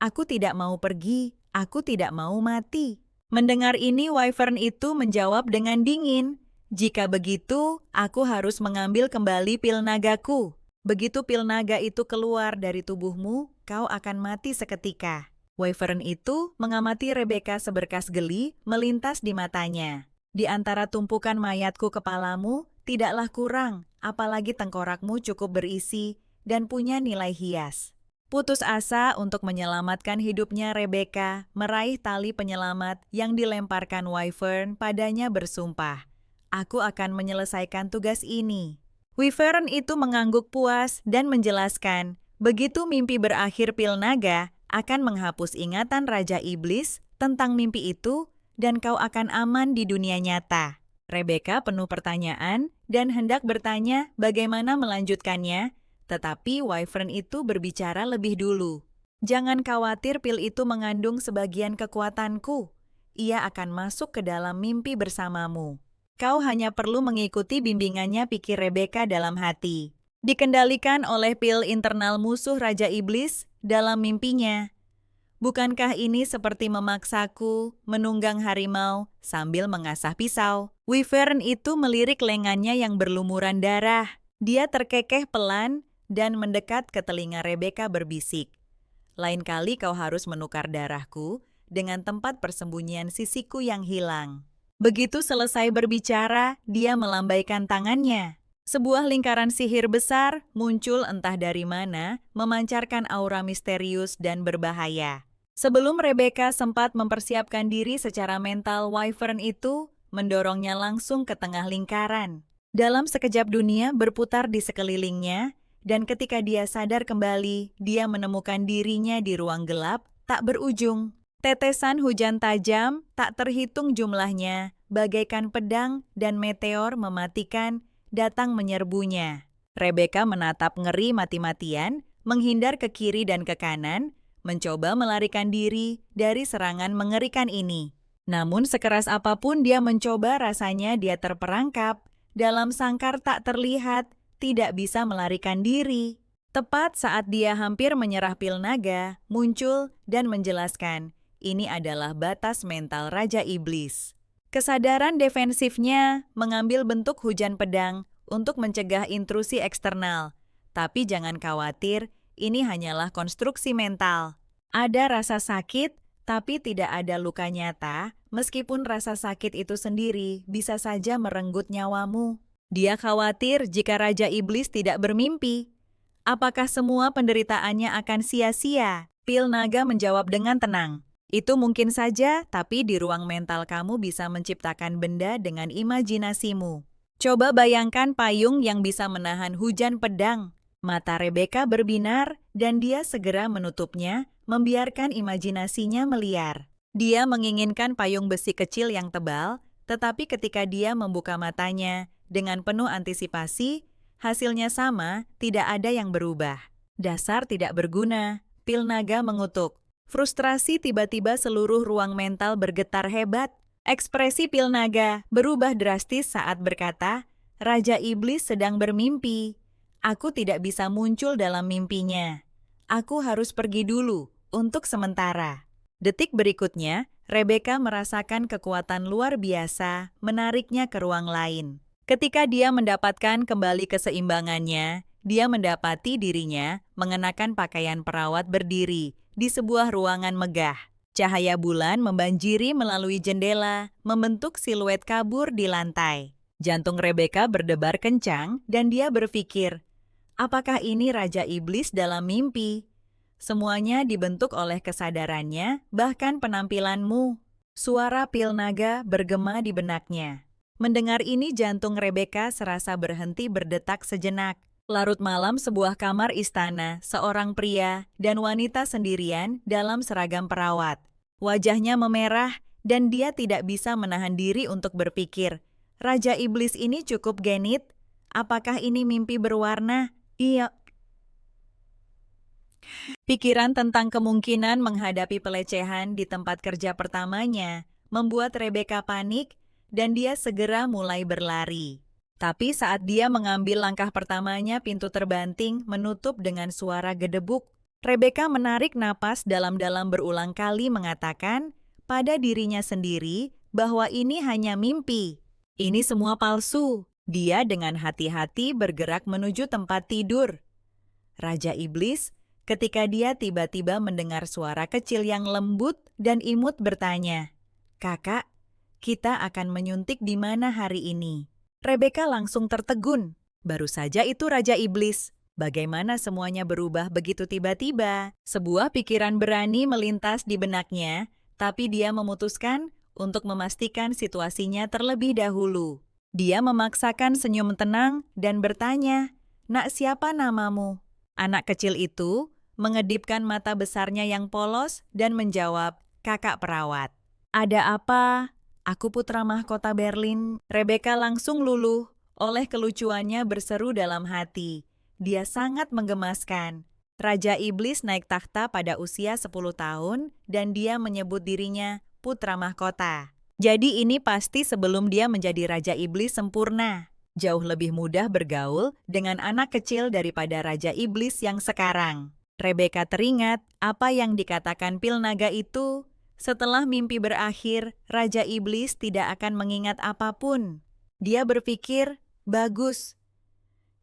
"Aku tidak mau pergi, aku tidak mau mati." Mendengar ini, Wyvern itu menjawab dengan dingin, "Jika begitu, aku harus mengambil kembali pil nagaku. Begitu pil naga itu keluar dari tubuhmu, kau akan mati seketika." Wyvern itu mengamati Rebecca seberkas geli melintas di matanya. "Di antara tumpukan mayatku kepalamu, tidaklah kurang, apalagi tengkorakmu cukup berisi dan punya nilai hias." Putus asa untuk menyelamatkan hidupnya, Rebecca meraih tali penyelamat yang dilemparkan Wyvern padanya bersumpah, "Aku akan menyelesaikan tugas ini." Wyvern itu mengangguk puas dan menjelaskan, begitu mimpi berakhir pil naga akan menghapus ingatan Raja Iblis tentang mimpi itu dan kau akan aman di dunia nyata. Rebecca penuh pertanyaan dan hendak bertanya bagaimana melanjutkannya, tetapi Wyvern itu berbicara lebih dulu. "Jangan khawatir, pil itu mengandung sebagian kekuatanku. Ia akan masuk ke dalam mimpi bersamamu. Kau hanya perlu mengikuti bimbingannya," pikir Rebecca dalam hati. Dikendalikan oleh pil internal musuh Raja Iblis dalam mimpinya. "Bukankah ini seperti memaksaku menunggang harimau sambil mengasah pisau?" Wyvern itu melirik lengannya yang berlumuran darah. Dia terkekeh pelan dan mendekat ke telinga Rebecca berbisik, "Lain kali kau harus menukar darahku dengan tempat persembunyian sisiku yang hilang." Begitu selesai berbicara, dia melambaikan tangannya. Sebuah lingkaran sihir besar muncul entah dari mana, memancarkan aura misterius dan berbahaya. Sebelum Rebecca sempat mempersiapkan diri secara mental, Wyvern itu mendorongnya langsung ke tengah lingkaran. Dalam sekejap dunia berputar di sekelilingnya, dan ketika dia sadar kembali, dia menemukan dirinya di ruang gelap tak berujung. Tetesan hujan tajam, tak terhitung jumlahnya, bagaikan pedang dan meteor mematikan, datang menyerbunya. Rebecca menatap ngeri mati-matian, menghindar ke kiri dan ke kanan, mencoba melarikan diri dari serangan mengerikan ini. Namun sekeras apapun dia mencoba, rasanya dia terperangkap dalam sangkar tak terlihat, tidak bisa melarikan diri. Tepat saat dia hampir menyerah, pil naga muncul dan menjelaskan, ini adalah batas mental Raja Iblis. Kesadaran defensifnya mengambil bentuk hujan pedang untuk mencegah intrusi eksternal. Tapi jangan khawatir, ini hanyalah konstruksi mental. Ada rasa sakit, tapi tidak ada luka nyata, meskipun rasa sakit itu sendiri bisa saja merenggut nyawamu. Dia khawatir jika Raja Iblis tidak bermimpi. Apakah semua penderitaannya akan sia-sia? Pil naga menjawab dengan tenang. Itu mungkin saja, tapi di ruang mental kamu bisa menciptakan benda dengan imajinasimu. Coba bayangkan payung yang bisa menahan hujan pedang. Mata Rebecca berbinar dan dia segera menutupnya, membiarkan imajinasinya meliar. Dia menginginkan payung besi kecil yang tebal, tetapi ketika dia membuka matanya, dengan penuh antisipasi, hasilnya sama, tidak ada yang berubah. Dasar tidak berguna, pil naga mengutuk. Frustrasi tiba-tiba seluruh ruang mental bergetar hebat. Ekspresi pil naga berubah drastis saat berkata, Raja Iblis sedang bermimpi. Aku tidak bisa muncul dalam mimpinya. Aku harus pergi dulu, untuk sementara. Detik berikutnya, Rebecca merasakan kekuatan luar biasa menariknya ke ruang lain. Ketika dia mendapatkan kembali keseimbangannya, dia mendapati dirinya mengenakan pakaian perawat berdiri di sebuah ruangan megah. Cahaya bulan membanjiri melalui jendela, membentuk siluet kabur di lantai. Jantung Rebecca berdebar kencang dan dia berpikir, apakah ini Raja Iblis dalam mimpi? Semuanya dibentuk oleh kesadarannya, bahkan penampilanmu. Suara pil naga bergema di benaknya. Mendengar ini jantung Rebecca serasa berhenti berdetak sejenak. Larut malam sebuah kamar istana, seorang pria dan wanita sendirian dalam seragam perawat. Wajahnya memerah dan dia tidak bisa menahan diri untuk berpikir, Raja Iblis ini cukup genit? Apakah ini mimpi berwarna? Iya. Pikiran tentang kemungkinan menghadapi pelecehan di tempat kerja pertamanya membuat Rebecca panik dan dia segera mulai berlari. Tapi saat dia mengambil langkah pertamanya, pintu terbanting menutup dengan suara gedebuk. Rebecca menarik napas dalam-dalam berulang kali mengatakan pada dirinya sendiri bahwa ini hanya mimpi. Ini semua palsu. Dia dengan hati-hati bergerak menuju tempat tidur. Raja Iblis, ketika dia tiba-tiba mendengar suara kecil yang lembut dan imut bertanya, "Kakak, kita akan menyuntik di mana hari ini?" Rebecca langsung tertegun. Baru saja itu Raja Iblis. Bagaimana semuanya berubah begitu tiba-tiba? Sebuah pikiran berani melintas di benaknya, tapi dia memutuskan untuk memastikan situasinya terlebih dahulu. Dia memaksakan senyum tenang dan bertanya, "Nak, siapa namamu?" Anak kecil itu mengedipkan mata besarnya yang polos dan menjawab, "Kakak perawat." "Ada apa?" "Aku putra mahkota Berlin." Rebecca langsung luluh oleh kelucuannya berseru dalam hati. Dia sangat menggemaskan. Raja Iblis naik takhta pada usia 10 tahun dan dia menyebut dirinya putra mahkota. Jadi ini pasti sebelum dia menjadi Raja Iblis sempurna. Jauh lebih mudah bergaul dengan anak kecil daripada Raja Iblis yang sekarang. Rebecca teringat apa yang dikatakan pil naga itu. Setelah mimpi berakhir, Raja Iblis tidak akan mengingat apapun. Dia berpikir, bagus.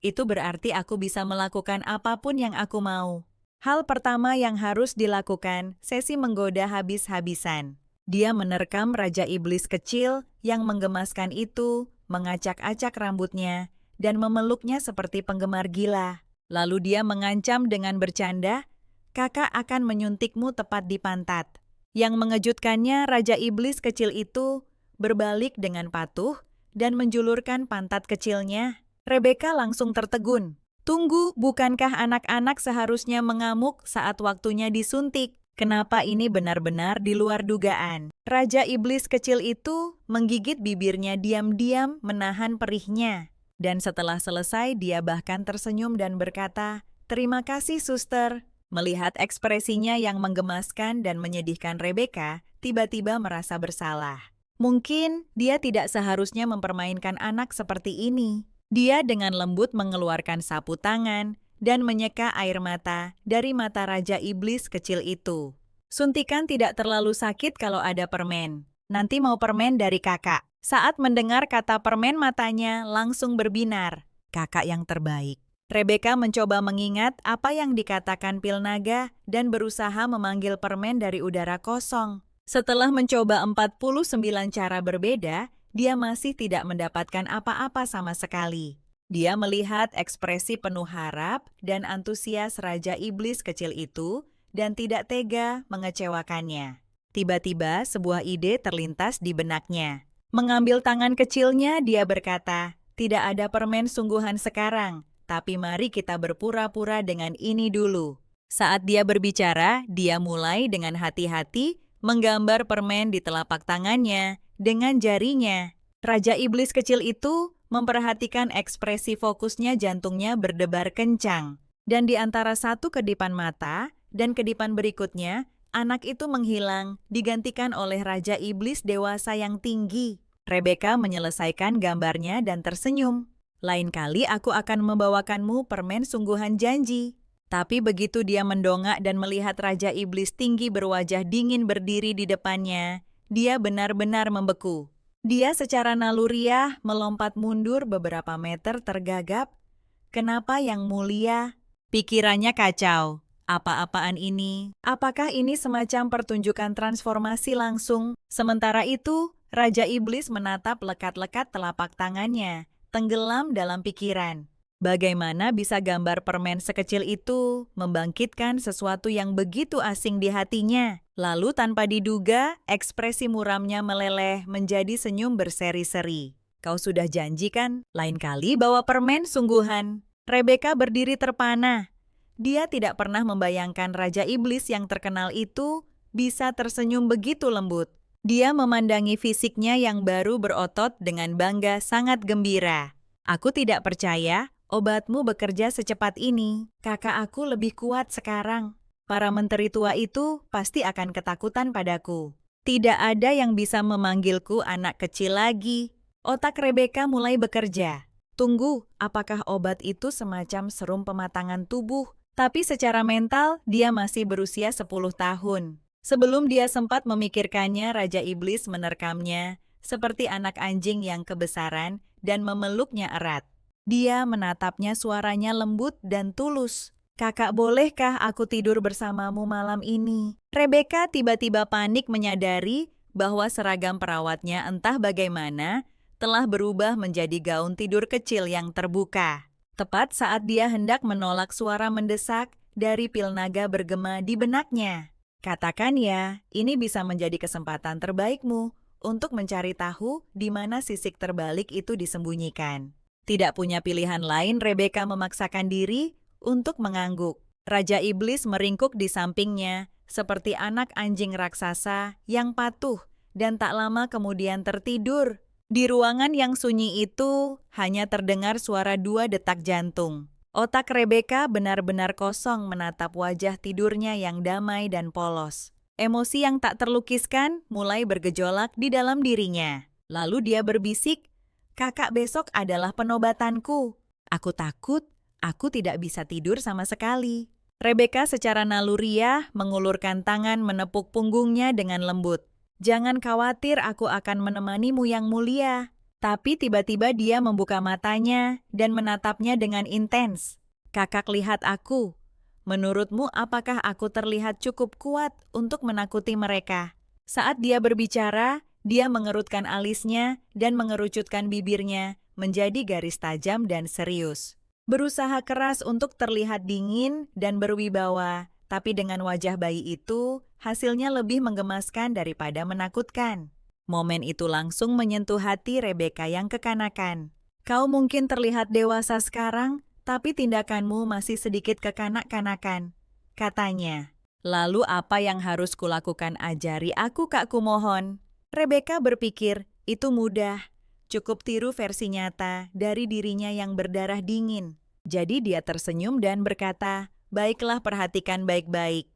Itu berarti aku bisa melakukan apapun yang aku mau. Hal pertama yang harus dilakukan, sesi menggoda habis-habisan. Dia menerkam Raja Iblis kecil yang menggemaskan itu, mengacak-acak rambutnya, dan memeluknya seperti penggemar gila. Lalu dia mengancam dengan bercanda, "Kakak akan menyuntikmu tepat di pantat." Yang mengejutkannya, Raja Iblis kecil itu berbalik dengan patuh dan menjulurkan pantat kecilnya. Rebecca langsung tertegun. "Tunggu, bukankah anak-anak seharusnya mengamuk saat waktunya disuntik? Kenapa ini benar-benar di luar dugaan?" Raja Iblis kecil itu menggigit bibirnya diam-diam menahan perihnya. Dan setelah selesai, dia bahkan tersenyum dan berkata, "Terima kasih, suster." Melihat ekspresinya yang menggemaskan dan menyedihkan, Rebecca tiba-tiba merasa bersalah. Mungkin dia tidak seharusnya mempermainkan anak seperti ini. Dia dengan lembut mengeluarkan sapu tangan dan menyeka air mata dari mata Raja Iblis kecil itu. "Suntikan tidak terlalu sakit kalau ada permen. Nanti mau permen dari kakak." Saat mendengar kata permen, matanya langsung berbinar. Kakak yang terbaik. Rebecca mencoba mengingat apa yang dikatakan pil naga dan berusaha memanggil permen dari udara kosong. Setelah mencoba 49 cara berbeda, dia masih tidak mendapatkan apa-apa sama sekali. Dia melihat ekspresi penuh harap dan antusias Raja Iblis kecil itu dan tidak tega mengecewakannya. Tiba-tiba sebuah ide terlintas di benaknya. Mengambil tangan kecilnya, dia berkata, "Tidak ada permen sungguhan sekarang. Tapi mari kita berpura-pura dengan ini dulu." Saat dia berbicara, dia mulai dengan hati-hati menggambar permen di telapak tangannya dengan jarinya. Raja Iblis kecil itu memperhatikan ekspresi fokusnya, jantungnya berdebar kencang. Dan di antara satu kedipan mata dan kedipan berikutnya, anak itu menghilang, digantikan oleh Raja Iblis dewasa yang tinggi. Rebecca menyelesaikan gambarnya dan tersenyum. "Lain kali aku akan membawakanmu permen sungguhan, janji." Tapi begitu dia mendongak dan melihat Raja Iblis tinggi berwajah dingin berdiri di depannya, dia benar-benar membeku. Dia secara naluriah melompat mundur beberapa meter tergagap. "Kenapa yang mulia?" Pikirannya kacau. Apa-apaan ini? Apakah ini semacam pertunjukan transformasi langsung? Sementara itu, Raja Iblis menatap lekat-lekat telapak tangannya, tenggelam dalam pikiran. Bagaimana bisa gambar permen sekecil itu membangkitkan sesuatu yang begitu asing di hatinya? Lalu tanpa diduga, ekspresi muramnya meleleh menjadi senyum berseri-seri. Kau sudah janji kan? Lain kali bawa permen sungguhan. Rebecca berdiri terpana. Dia tidak pernah membayangkan Raja Iblis yang terkenal itu bisa tersenyum begitu lembut. Dia memandangi fisiknya yang baru berotot dengan bangga sangat gembira. Aku tidak percaya obatmu bekerja secepat ini. Kakak aku lebih kuat sekarang. Para menteri tua itu pasti akan ketakutan padaku. Tidak ada yang bisa memanggilku anak kecil lagi. Otak Rebecca mulai bekerja. Tunggu, apakah obat itu semacam serum pematangan tubuh? Tapi secara mental, dia masih berusia 10 tahun. Sebelum dia sempat memikirkannya, Raja Iblis menerkamnya seperti anak anjing yang kebesaran dan memeluknya erat. Dia menatapnya, suaranya lembut dan tulus. Kakak, bolehkah aku tidur bersamamu malam ini? Rebecca tiba-tiba panik menyadari bahwa seragam perawatnya entah bagaimana telah berubah menjadi gaun tidur kecil yang terbuka. Tepat saat dia hendak menolak, suara mendesak dari pil naga bergema di benaknya. Katakan ya, ini bisa menjadi kesempatan terbaikmu untuk mencari tahu di mana sisik terbalik itu disembunyikan. Tidak punya pilihan lain, Rebecca memaksakan diri untuk mengangguk. Raja Iblis meringkuk di sampingnya, seperti anak anjing raksasa yang patuh dan tak lama kemudian tertidur. Di ruangan yang sunyi itu, hanya terdengar suara 2 detak jantung. Otak Rebecca benar-benar kosong menatap wajah tidurnya yang damai dan polos. Emosi yang tak terlukiskan mulai bergejolak di dalam dirinya. Lalu dia berbisik, "Kakak, besok adalah penobatanku. Aku takut, aku tidak bisa tidur sama sekali." Rebecca secara naluriah mengulurkan tangan menepuk punggungnya dengan lembut. "Jangan khawatir, aku akan menemanimu yang mulia." Tapi tiba-tiba dia membuka matanya dan menatapnya dengan intens. "Kakak, lihat aku. Menurutmu apakah aku terlihat cukup kuat untuk menakuti mereka?" Saat dia berbicara, dia mengerutkan alisnya dan mengerucutkan bibirnya menjadi garis tajam dan serius. Berusaha keras untuk terlihat dingin dan berwibawa, tapi dengan wajah bayi itu, hasilnya lebih menggemaskan daripada menakutkan. Momen itu langsung menyentuh hati Rebecca yang kekanakan. "Kau mungkin terlihat dewasa sekarang, tapi tindakanmu masih sedikit kekanak-kanakan," katanya. "Lalu apa yang harus kulakukan? Ajari aku, Kak, kumohon." Rebecca berpikir, itu mudah. Cukup tiru versi nyata dari dirinya yang berdarah dingin. Jadi dia tersenyum dan berkata, "Baiklah, perhatikan baik-baik."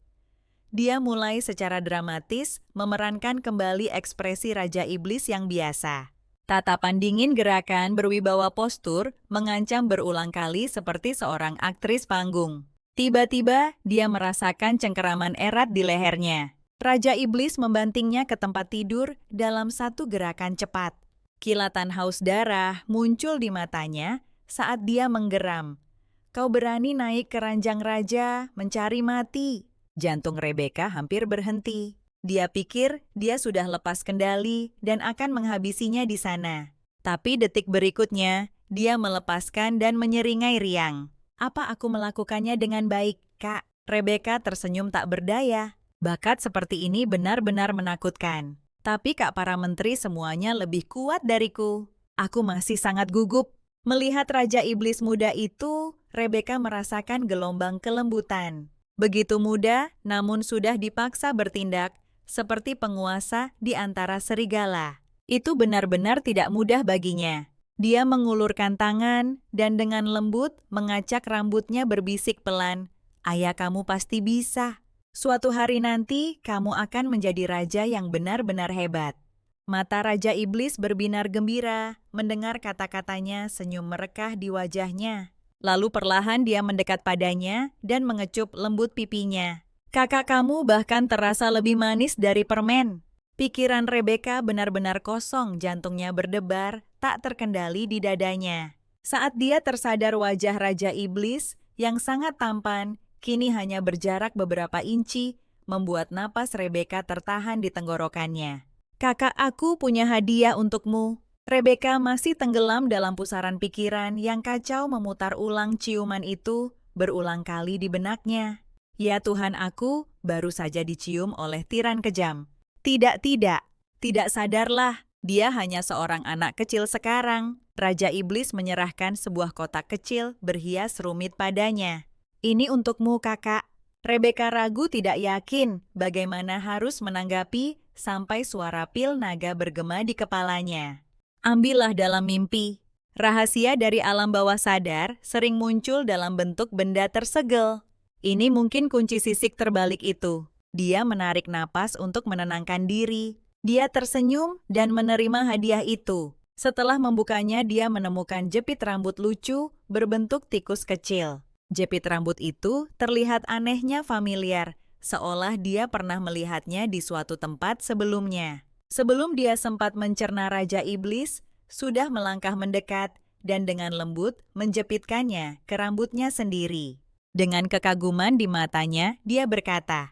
Dia mulai secara dramatis memerankan kembali ekspresi Raja Iblis yang biasa. Tatapan dingin, gerakan, berwibawa, postur, mengancam berulang kali seperti seorang aktris panggung. Tiba-tiba, dia merasakan cengkeraman erat di lehernya. Raja Iblis membantingnya ke tempat tidur dalam satu gerakan cepat. Kilatan haus darah muncul di matanya saat dia menggeram. "Kau berani naik ke ranjang raja, mencari mati." Jantung Rebecca hampir berhenti. Dia pikir dia sudah lepas kendali dan akan menghabisinya di sana. Tapi detik berikutnya, dia melepaskan dan menyeringai riang. "Apa aku melakukannya dengan baik, Kak?" Rebecca tersenyum tak berdaya. "Bakat seperti ini benar-benar menakutkan. Tapi Kak, para menteri semuanya lebih kuat dariku. Aku masih sangat gugup." Melihat Raja Iblis muda itu, Rebecca merasakan gelombang kelembutan. Begitu muda, namun sudah dipaksa bertindak seperti penguasa di antara serigala. Itu benar-benar tidak mudah baginya. Dia mengulurkan tangan dan dengan lembut mengacak rambutnya, berbisik pelan, "Ayah, kamu pasti bisa. Suatu hari nanti kamu akan menjadi raja yang benar-benar hebat." Mata Raja Iblis berbinar gembira mendengar kata-katanya, senyum merekah di wajahnya. Lalu perlahan dia mendekat padanya dan mengecup lembut pipinya. "Kakak kamu bahkan terasa lebih manis dari permen." Pikiran Rebecca benar-benar kosong, jantungnya berdebar, tak terkendali di dadanya. Saat dia tersadar wajah Raja Iblis yang sangat tampan, kini hanya berjarak beberapa inci, membuat napas Rebecca tertahan di tenggorokannya. "Kakak, aku punya hadiah untukmu." Rebecca masih tenggelam dalam pusaran pikiran yang kacau memutar ulang ciuman itu berulang kali di benaknya. Ya Tuhan, aku baru saja dicium oleh tiran kejam. Tidak sadarlah, dia hanya seorang anak kecil sekarang. Raja Iblis menyerahkan sebuah kotak kecil berhias rumit padanya. Ini untukmu, kakak. Rebecca ragu tidak yakin bagaimana harus menanggapi sampai suara pil naga bergema di kepalanya. Ambillah dalam mimpi. Rahasia dari alam bawah sadar sering muncul dalam bentuk benda tersegel. Ini mungkin kunci sisik terbalik itu. Dia menarik napas untuk menenangkan diri. Dia tersenyum dan menerima hadiah itu. Setelah membukanya, dia menemukan jepit rambut lucu berbentuk tikus kecil. Jepit rambut itu terlihat anehnya familiar, seolah dia pernah melihatnya di suatu tempat sebelumnya. Sebelum dia sempat mencerna Raja Iblis, sudah melangkah mendekat dan dengan lembut menjepitkannya ke rambutnya sendiri. Dengan kekaguman di matanya, dia berkata,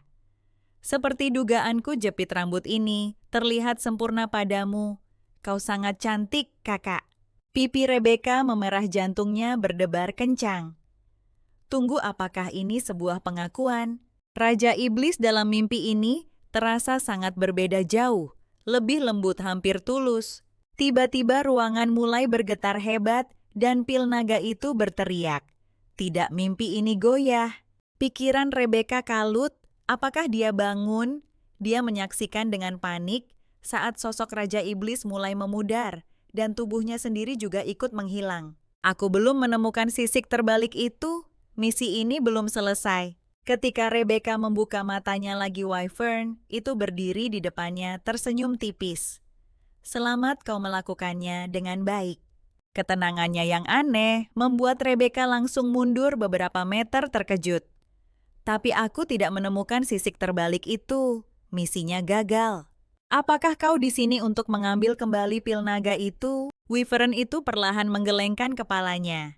"Seperti dugaanku, jepit rambut ini terlihat sempurna padamu. Kau sangat cantik, kakak." Pipi Rebecca memerah, jantungnya berdebar kencang. Tunggu, apakah ini sebuah pengakuan? Raja Iblis dalam mimpi ini terasa sangat berbeda jauh, lebih lembut, hampir tulus. Tiba-tiba ruangan mulai bergetar hebat dan pil naga itu berteriak. Tidak, mimpi ini goyah. Pikiran Rebecca kalut. Apakah dia bangun? Dia menyaksikan dengan panik saat sosok Raja Iblis mulai memudar dan tubuhnya sendiri juga ikut menghilang. Aku belum menemukan sisik terbalik itu. Misi ini belum selesai. Ketika Rebecca membuka matanya lagi, Wyvern itu berdiri di depannya tersenyum tipis. Selamat, kau melakukannya dengan baik. Ketenangannya yang aneh membuat Rebecca langsung mundur beberapa meter terkejut. Tapi aku tidak menemukan sisik terbalik itu. Misinya gagal. Apakah kau di sini untuk mengambil kembali pil naga itu? Wyvern itu perlahan menggelengkan kepalanya.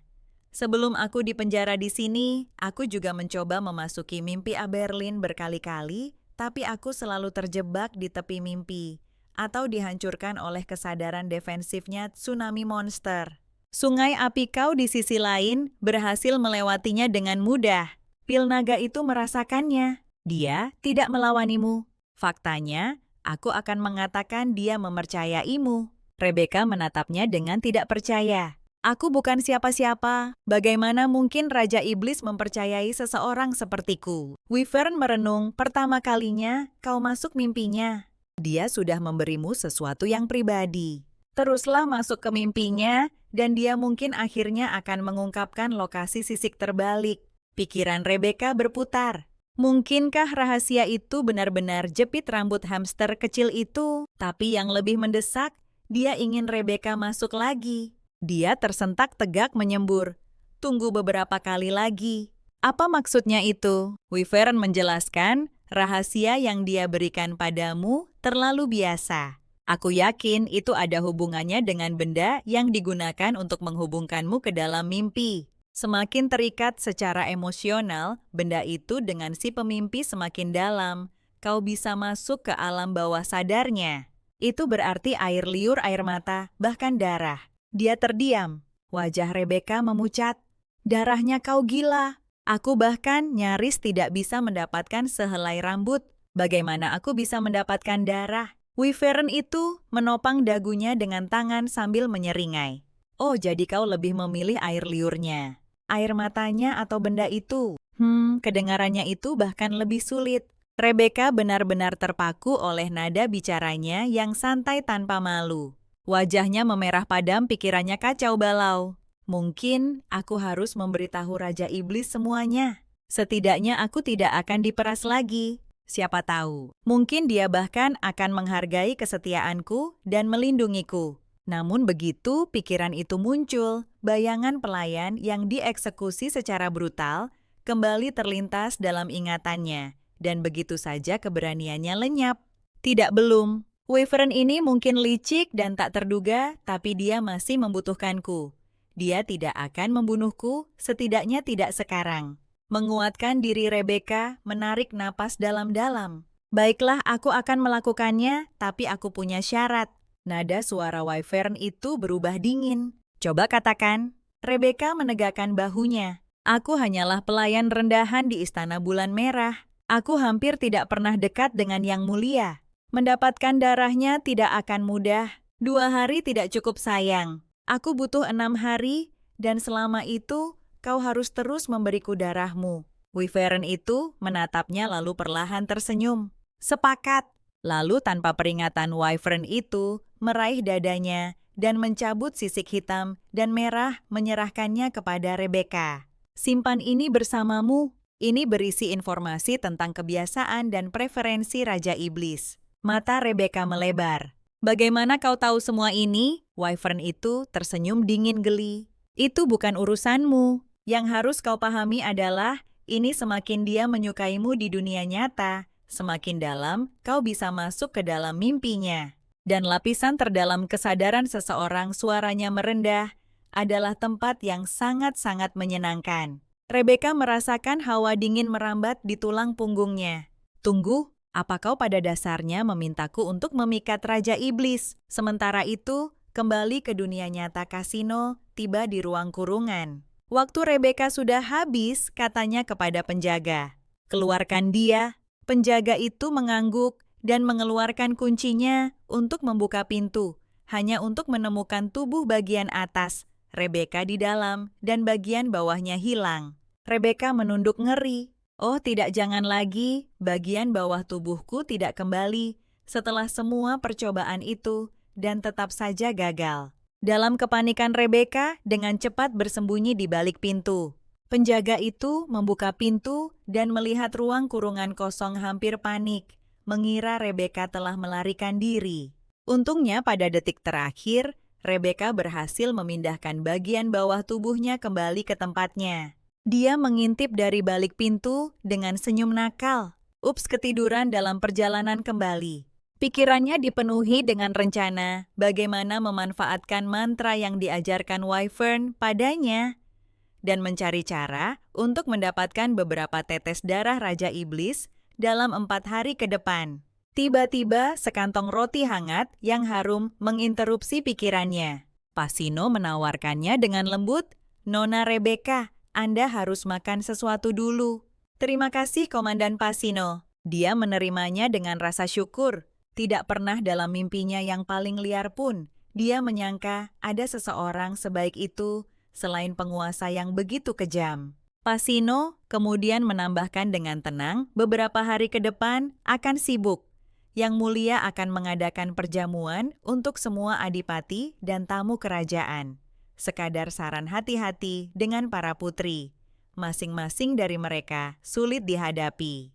Sebelum aku dipenjara di sini, aku juga mencoba memasuki mimpi Aberlin berkali-kali, tapi aku selalu terjebak di tepi mimpi atau dihancurkan oleh kesadaran defensifnya tsunami monster. Sungai api kau di sisi lain berhasil melewatinya dengan mudah. Pil naga itu merasakannya. Dia tidak melawanimu. Faktanya, aku akan mengatakan dia mempercayaimu. Rebecca menatapnya dengan tidak percaya. Aku bukan siapa-siapa. Bagaimana mungkin Raja Iblis mempercayai seseorang sepertiku? Wyvern merenung, pertama kalinya kau masuk mimpinya. Dia sudah memberimu sesuatu yang pribadi. Teruslah masuk ke mimpinya, dan dia mungkin akhirnya akan mengungkapkan lokasi sisik terbalik. Pikiran Rebecca berputar. Mungkinkah rahasia itu benar-benar jepit rambut hamster kecil itu? Tapi yang lebih mendesak, dia ingin Rebecca masuk lagi. Dia tersentak tegak menyembur. Tunggu beberapa kali lagi. Apa maksudnya itu? Wyvern menjelaskan, rahasia yang dia berikan padamu terlalu biasa. Aku yakin itu ada hubungannya dengan benda yang digunakan untuk menghubungkanmu ke dalam mimpi. Semakin terikat secara emosional, benda itu dengan si pemimpi semakin dalam. Kau bisa masuk ke alam bawah sadarnya. Itu berarti air liur, air mata, bahkan darah. Dia terdiam. Wajah Rebecca memucat. Darahnya, kau gila. Aku bahkan nyaris tidak bisa mendapatkan sehelai rambut. Bagaimana aku bisa mendapatkan darah? Wyvern itu menopang dagunya dengan tangan sambil menyeringai. Oh, jadi kau lebih memilih air liurnya, air matanya atau benda itu? Kedengarannya itu bahkan lebih sulit. Rebecca benar-benar terpaku oleh nada bicaranya yang santai tanpa malu. Wajahnya memerah padam, pikirannya kacau balau. Mungkin aku harus memberitahu Raja Iblis semuanya. Setidaknya aku tidak akan diperas lagi. Siapa tahu, mungkin dia bahkan akan menghargai kesetiaanku dan melindungiku. Namun begitu pikiran itu muncul, bayangan pelayan yang dieksekusi secara brutal kembali terlintas dalam ingatannya. Dan begitu saja keberaniannya lenyap. Tidak, belum. Wyvern ini mungkin licik dan tak terduga, tapi dia masih membutuhkanku. Dia tidak akan membunuhku, setidaknya tidak sekarang. Menguatkan diri Rebecca, menarik napas dalam-dalam. Baiklah, aku akan melakukannya, tapi aku punya syarat. Nada suara Wyvern itu berubah dingin. Coba katakan. Rebecca menegakkan bahunya. Aku hanyalah pelayan rendahan di Istana Bulan Merah. Aku hampir tidak pernah dekat dengan Yang Mulia. Mendapatkan darahnya tidak akan mudah. 2 hari tidak cukup sayang. Aku butuh 6 hari, dan selama itu kau harus terus memberiku darahmu. Wyvern itu menatapnya lalu perlahan tersenyum. Sepakat. Lalu tanpa peringatan Wyvern itu meraih dadanya dan mencabut sisik hitam dan merah menyerahkannya kepada Rebecca. Simpan ini bersamamu. Ini berisi informasi tentang kebiasaan dan preferensi Raja Iblis. Mata Rebecca melebar. Bagaimana kau tahu semua ini? Wyvern itu tersenyum dingin geli. Itu bukan urusanmu. Yang harus kau pahami adalah ini semakin dia menyukaimu di dunia nyata, semakin dalam kau bisa masuk ke dalam mimpinya. Dan lapisan terdalam kesadaran seseorang suaranya merendah adalah tempat yang sangat-sangat menyenangkan. Rebecca merasakan hawa dingin merambat di tulang punggungnya. Tunggu, apa kau pada dasarnya memintaku untuk memikat Raja Iblis? Sementara itu, kembali ke dunia nyata kasino, tiba di ruang kurungan. Waktu Rebecca sudah habis, katanya kepada penjaga. Keluarkan dia. Penjaga itu mengangguk dan mengeluarkan kuncinya untuk membuka pintu, hanya untuk menemukan tubuh bagian atas, Rebecca di dalam, dan bagian bawahnya hilang. Rebecca menunduk ngeri. Oh tidak, jangan lagi, bagian bawah tubuhku tidak kembali setelah semua percobaan itu, dan tetap saja gagal. Dalam kepanikan Rebecca dengan cepat bersembunyi di balik pintu. Penjaga itu membuka pintu dan melihat ruang kurungan kosong hampir panik, mengira Rebecca telah melarikan diri. Untungnya pada detik terakhir, Rebecca berhasil memindahkan bagian bawah tubuhnya kembali ke tempatnya. Dia mengintip dari balik pintu dengan senyum nakal. Ups, ketiduran dalam perjalanan kembali. Pikirannya dipenuhi dengan rencana bagaimana memanfaatkan mantra yang diajarkan Wyvern padanya dan mencari cara untuk mendapatkan beberapa tetes darah Raja Iblis dalam 4 hari ke depan. Tiba-tiba sekantong roti hangat yang harum menginterupsi pikirannya. Pasino menawarkannya dengan lembut, "Nona Rebecca, Anda harus makan sesuatu dulu." "Terima kasih, Komandan Pasino." Dia menerimanya dengan rasa syukur. Tidak pernah dalam mimpinya yang paling liar pun, dia menyangka ada seseorang sebaik itu selain penguasa yang begitu kejam. Pasino kemudian menambahkan dengan tenang, beberapa hari ke depan akan sibuk. Yang Mulia akan mengadakan perjamuan untuk semua adipati dan tamu kerajaan. Sekadar saran hati-hati dengan para putri. Masing-masing dari mereka sulit dihadapi.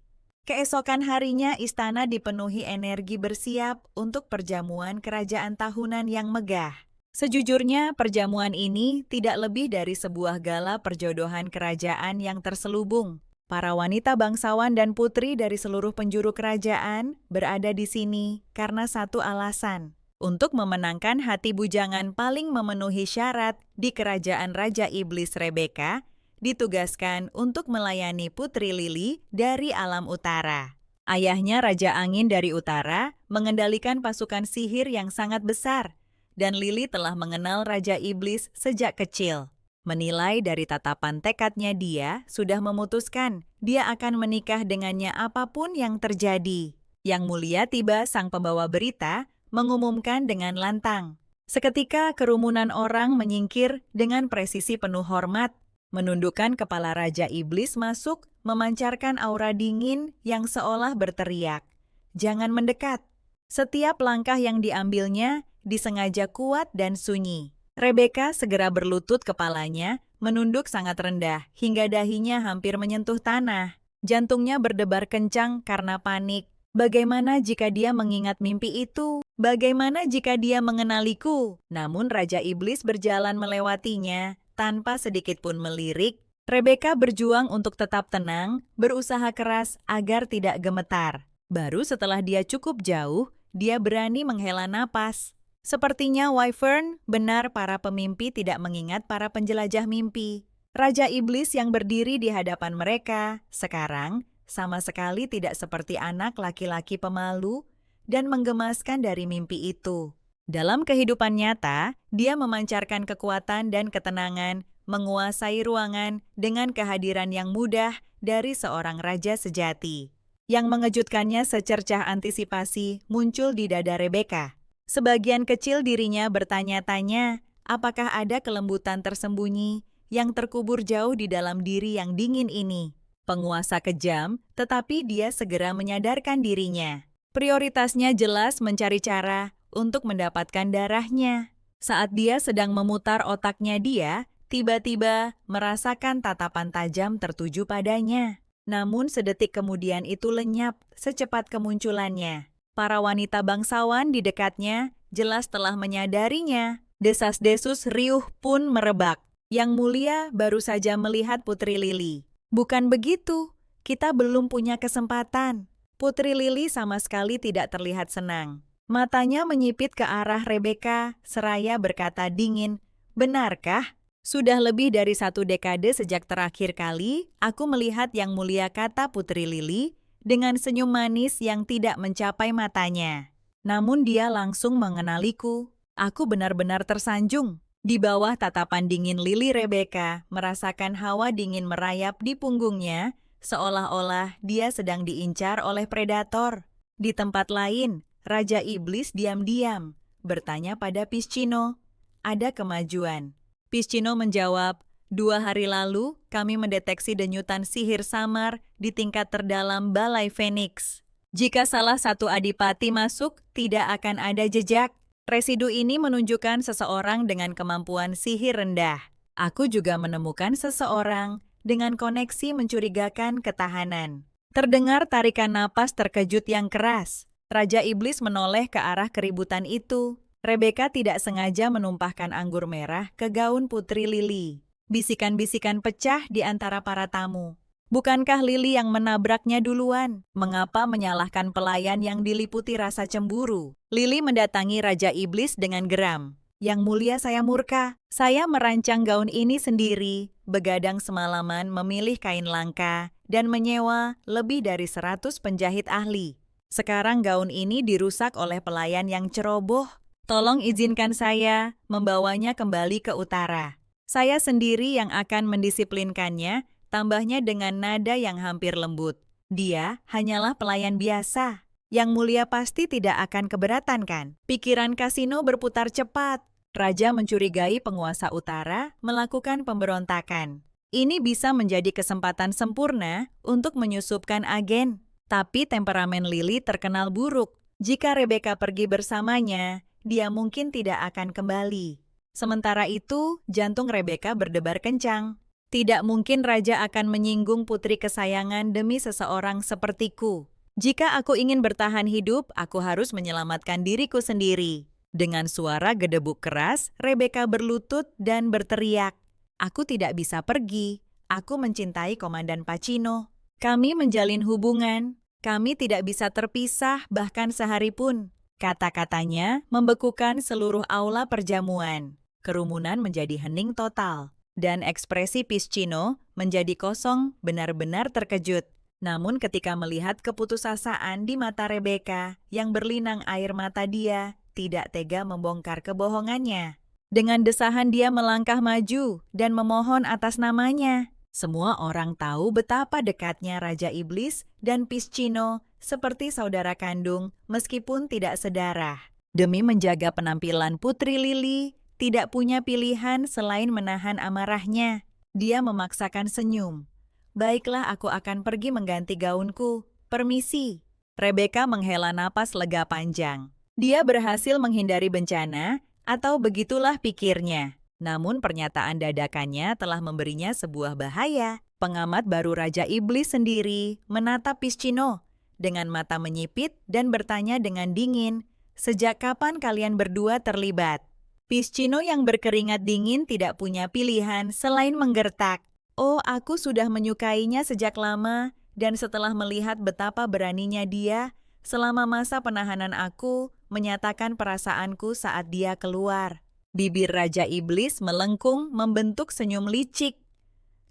Keesokan harinya istana dipenuhi energi bersiap untuk perjamuan kerajaan tahunan yang megah. Sejujurnya perjamuan ini tidak lebih dari sebuah gala perjodohan kerajaan yang terselubung. Para wanita bangsawan dan putri dari seluruh penjuru kerajaan berada di sini karena satu alasan. Untuk memenangkan hati bujangan paling memenuhi syarat di kerajaan Raja Iblis Rebecca, ditugaskan untuk melayani Putri Lily dari alam utara. Ayahnya Raja Angin dari utara mengendalikan pasukan sihir yang sangat besar, dan Lily telah mengenal Raja Iblis sejak kecil. Menilai dari tatapan tekadnya dia sudah memutuskan dia akan menikah dengannya apapun yang terjadi. Yang Mulia tiba sang pembawa berita mengumumkan dengan lantang. Seketika kerumunan orang menyingkir dengan presisi penuh hormat. Menundukkan kepala Raja Iblis masuk, memancarkan aura dingin yang seolah berteriak, "Jangan mendekat." Setiap langkah yang diambilnya disengaja kuat dan sunyi. Rebecca segera berlutut kepalanya, menunduk sangat rendah, hingga dahinya hampir menyentuh tanah. Jantungnya berdebar kencang karena panik. Bagaimana jika dia mengingat mimpi itu? Bagaimana jika dia mengenaliku? Namun Raja Iblis berjalan melewatinya, tanpa sedikit pun melirik. Rebecca berjuang untuk tetap tenang, berusaha keras agar tidak gemetar. Baru setelah dia cukup jauh, dia berani menghela napas. Sepertinya Wyvern benar, para pemimpi tidak mengingat para penjelajah mimpi. Raja Iblis yang berdiri di hadapan mereka sekarang sama sekali tidak seperti anak laki-laki pemalu dan menggemaskan dari mimpi itu. Dalam kehidupan nyata, dia memancarkan kekuatan dan ketenangan, menguasai ruangan dengan kehadiran yang mudah dari seorang raja sejati. Yang mengejutkannya secercah antisipasi muncul di dada Rebecca. Sebagian kecil dirinya bertanya-tanya, apakah ada kelembutan tersembunyi yang terkubur jauh di dalam diri yang dingin ini. Penguasa kejam, tetapi dia segera menyadarkan dirinya. Prioritasnya jelas mencari cara untuk mendapatkan darahnya. Saat dia sedang memutar otaknya dia, tiba-tiba merasakan tatapan tajam tertuju padanya. Namun sedetik kemudian itu lenyap secepat kemunculannya. Para wanita bangsawan di dekatnya jelas telah menyadarinya. Desas-desus riuh pun merebak. Yang mulia baru saja melihat Putri Lily. Bukan begitu, kita belum punya kesempatan. Putri Lily sama sekali tidak terlihat senang. Matanya menyipit ke arah Rebecca, seraya berkata dingin, "Benarkah? Sudah lebih dari 1 dekade sejak terakhir kali aku melihat Yang Mulia," kata Putri Lily, dengan senyum manis yang tidak mencapai matanya. Namun dia langsung mengenaliku. Aku benar-benar tersanjung. Di bawah tatapan dingin Lily, Rebecca merasakan hawa dingin merayap di punggungnya, seolah-olah dia sedang diincar oleh predator. Di tempat lain, Raja Iblis diam-diam bertanya pada Piscino, "Ada kemajuan?" Piscino menjawab, 2 hari lalu kami mendeteksi denyutan sihir samar di tingkat terdalam Balai Phoenix. Jika salah satu adipati masuk, tidak akan ada jejak. Residu ini menunjukkan seseorang dengan kemampuan sihir rendah. Aku juga menemukan seseorang dengan koneksi mencurigakan ketahanan. Terdengar tarikan napas terkejut yang keras. Raja Iblis menoleh ke arah keributan itu. Rebecca tidak sengaja menumpahkan anggur merah ke gaun Putri Lily. Bisikan-bisikan pecah di antara para tamu. Bukankah Lily yang menabraknya duluan? Mengapa menyalahkan pelayan yang diliputi rasa cemburu? Lily mendatangi Raja Iblis dengan geram. "Yang mulia, saya murka. Saya merancang gaun ini sendiri, begadang semalaman memilih kain langka, dan menyewa lebih dari 100 penjahit ahli. Sekarang gaun ini dirusak oleh pelayan yang ceroboh. Tolong izinkan saya membawanya kembali ke utara. Saya sendiri yang akan mendisiplinkannya," tambahnya dengan nada yang hampir lembut. "Dia hanyalah pelayan biasa. Yang mulia pasti tidak akan keberatan, kan?" Pikiran Kasino berputar cepat. Raja mencurigai penguasa utara melakukan pemberontakan. Ini bisa menjadi kesempatan sempurna untuk menyusupkan agen. Tapi temperamen Lily terkenal buruk. Jika Rebecca pergi bersamanya, dia mungkin tidak akan kembali. Sementara itu, jantung Rebecca berdebar kencang. Tidak mungkin raja akan menyinggung putri kesayangan demi seseorang sepertiku. Jika aku ingin bertahan hidup, aku harus menyelamatkan diriku sendiri. Dengan suara gedebuk keras, Rebecca berlutut dan berteriak, "Aku tidak bisa pergi. Aku mencintai Komandan Pacino. Kami menjalin hubungan. Kami tidak bisa terpisah bahkan sehari pun." Kata-katanya membekukan seluruh aula perjamuan. Kerumunan menjadi hening total. Dan ekspresi Piscino menjadi kosong, benar-benar terkejut. Namun ketika melihat keputusasaan di mata Rebecca yang berlinang air mata, dia tidak tega membongkar kebohongannya. Dengan desahan dia melangkah maju dan memohon atas namanya. Semua orang tahu betapa dekatnya Raja Iblis dan Piscino seperti saudara kandung meskipun tidak sedarah. Demi menjaga penampilan Putri Lily, tidak punya pilihan selain menahan amarahnya. Dia memaksakan senyum. "Baiklah, aku akan pergi mengganti gaunku. Permisi." Rebecca menghela napas lega panjang. Dia berhasil menghindari bencana, atau begitulah pikirnya. Namun pernyataan dadakannya telah memberinya sebuah bahaya. Pengamat baru Raja Iblis sendiri menatap Piscino dengan mata menyipit dan bertanya dengan dingin, "Sejak kapan kalian berdua terlibat?" Piscino yang berkeringat dingin tidak punya pilihan selain menggertak. "Oh, aku sudah menyukainya sejak lama, dan setelah melihat betapa beraninya dia, selama masa penahanan aku menyatakan perasaanku saat dia keluar." Bibir Raja Iblis melengkung membentuk senyum licik.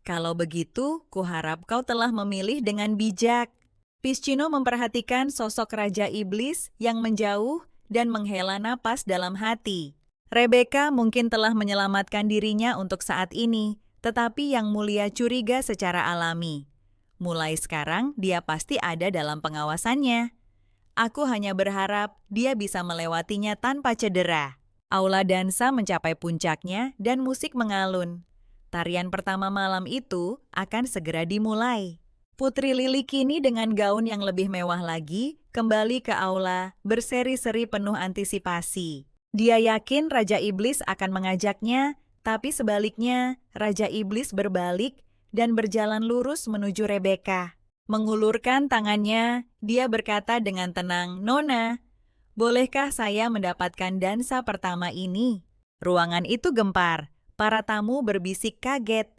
"Kalau begitu, kuharap kau telah memilih dengan bijak." Piscino memperhatikan sosok Raja Iblis yang menjauh dan menghela napas dalam hati. Rebecca mungkin telah menyelamatkan dirinya untuk saat ini, tetapi Yang Mulia curiga secara alami. Mulai sekarang, dia pasti ada dalam pengawasannya. Aku hanya berharap dia bisa melewatinya tanpa cedera. Aula dansa mencapai puncaknya dan musik mengalun. Tarian pertama malam itu akan segera dimulai. Putri Lily kini dengan gaun yang lebih mewah lagi, kembali ke aula berseri-seri penuh antisipasi. Dia yakin Raja Iblis akan mengajaknya, tapi sebaliknya Raja Iblis berbalik dan berjalan lurus menuju Rebecca. Mengulurkan tangannya, dia berkata dengan tenang, "Nona, bolehkah saya mendapatkan dansa pertama ini?" Ruangan itu gempar. Para tamu berbisik kaget.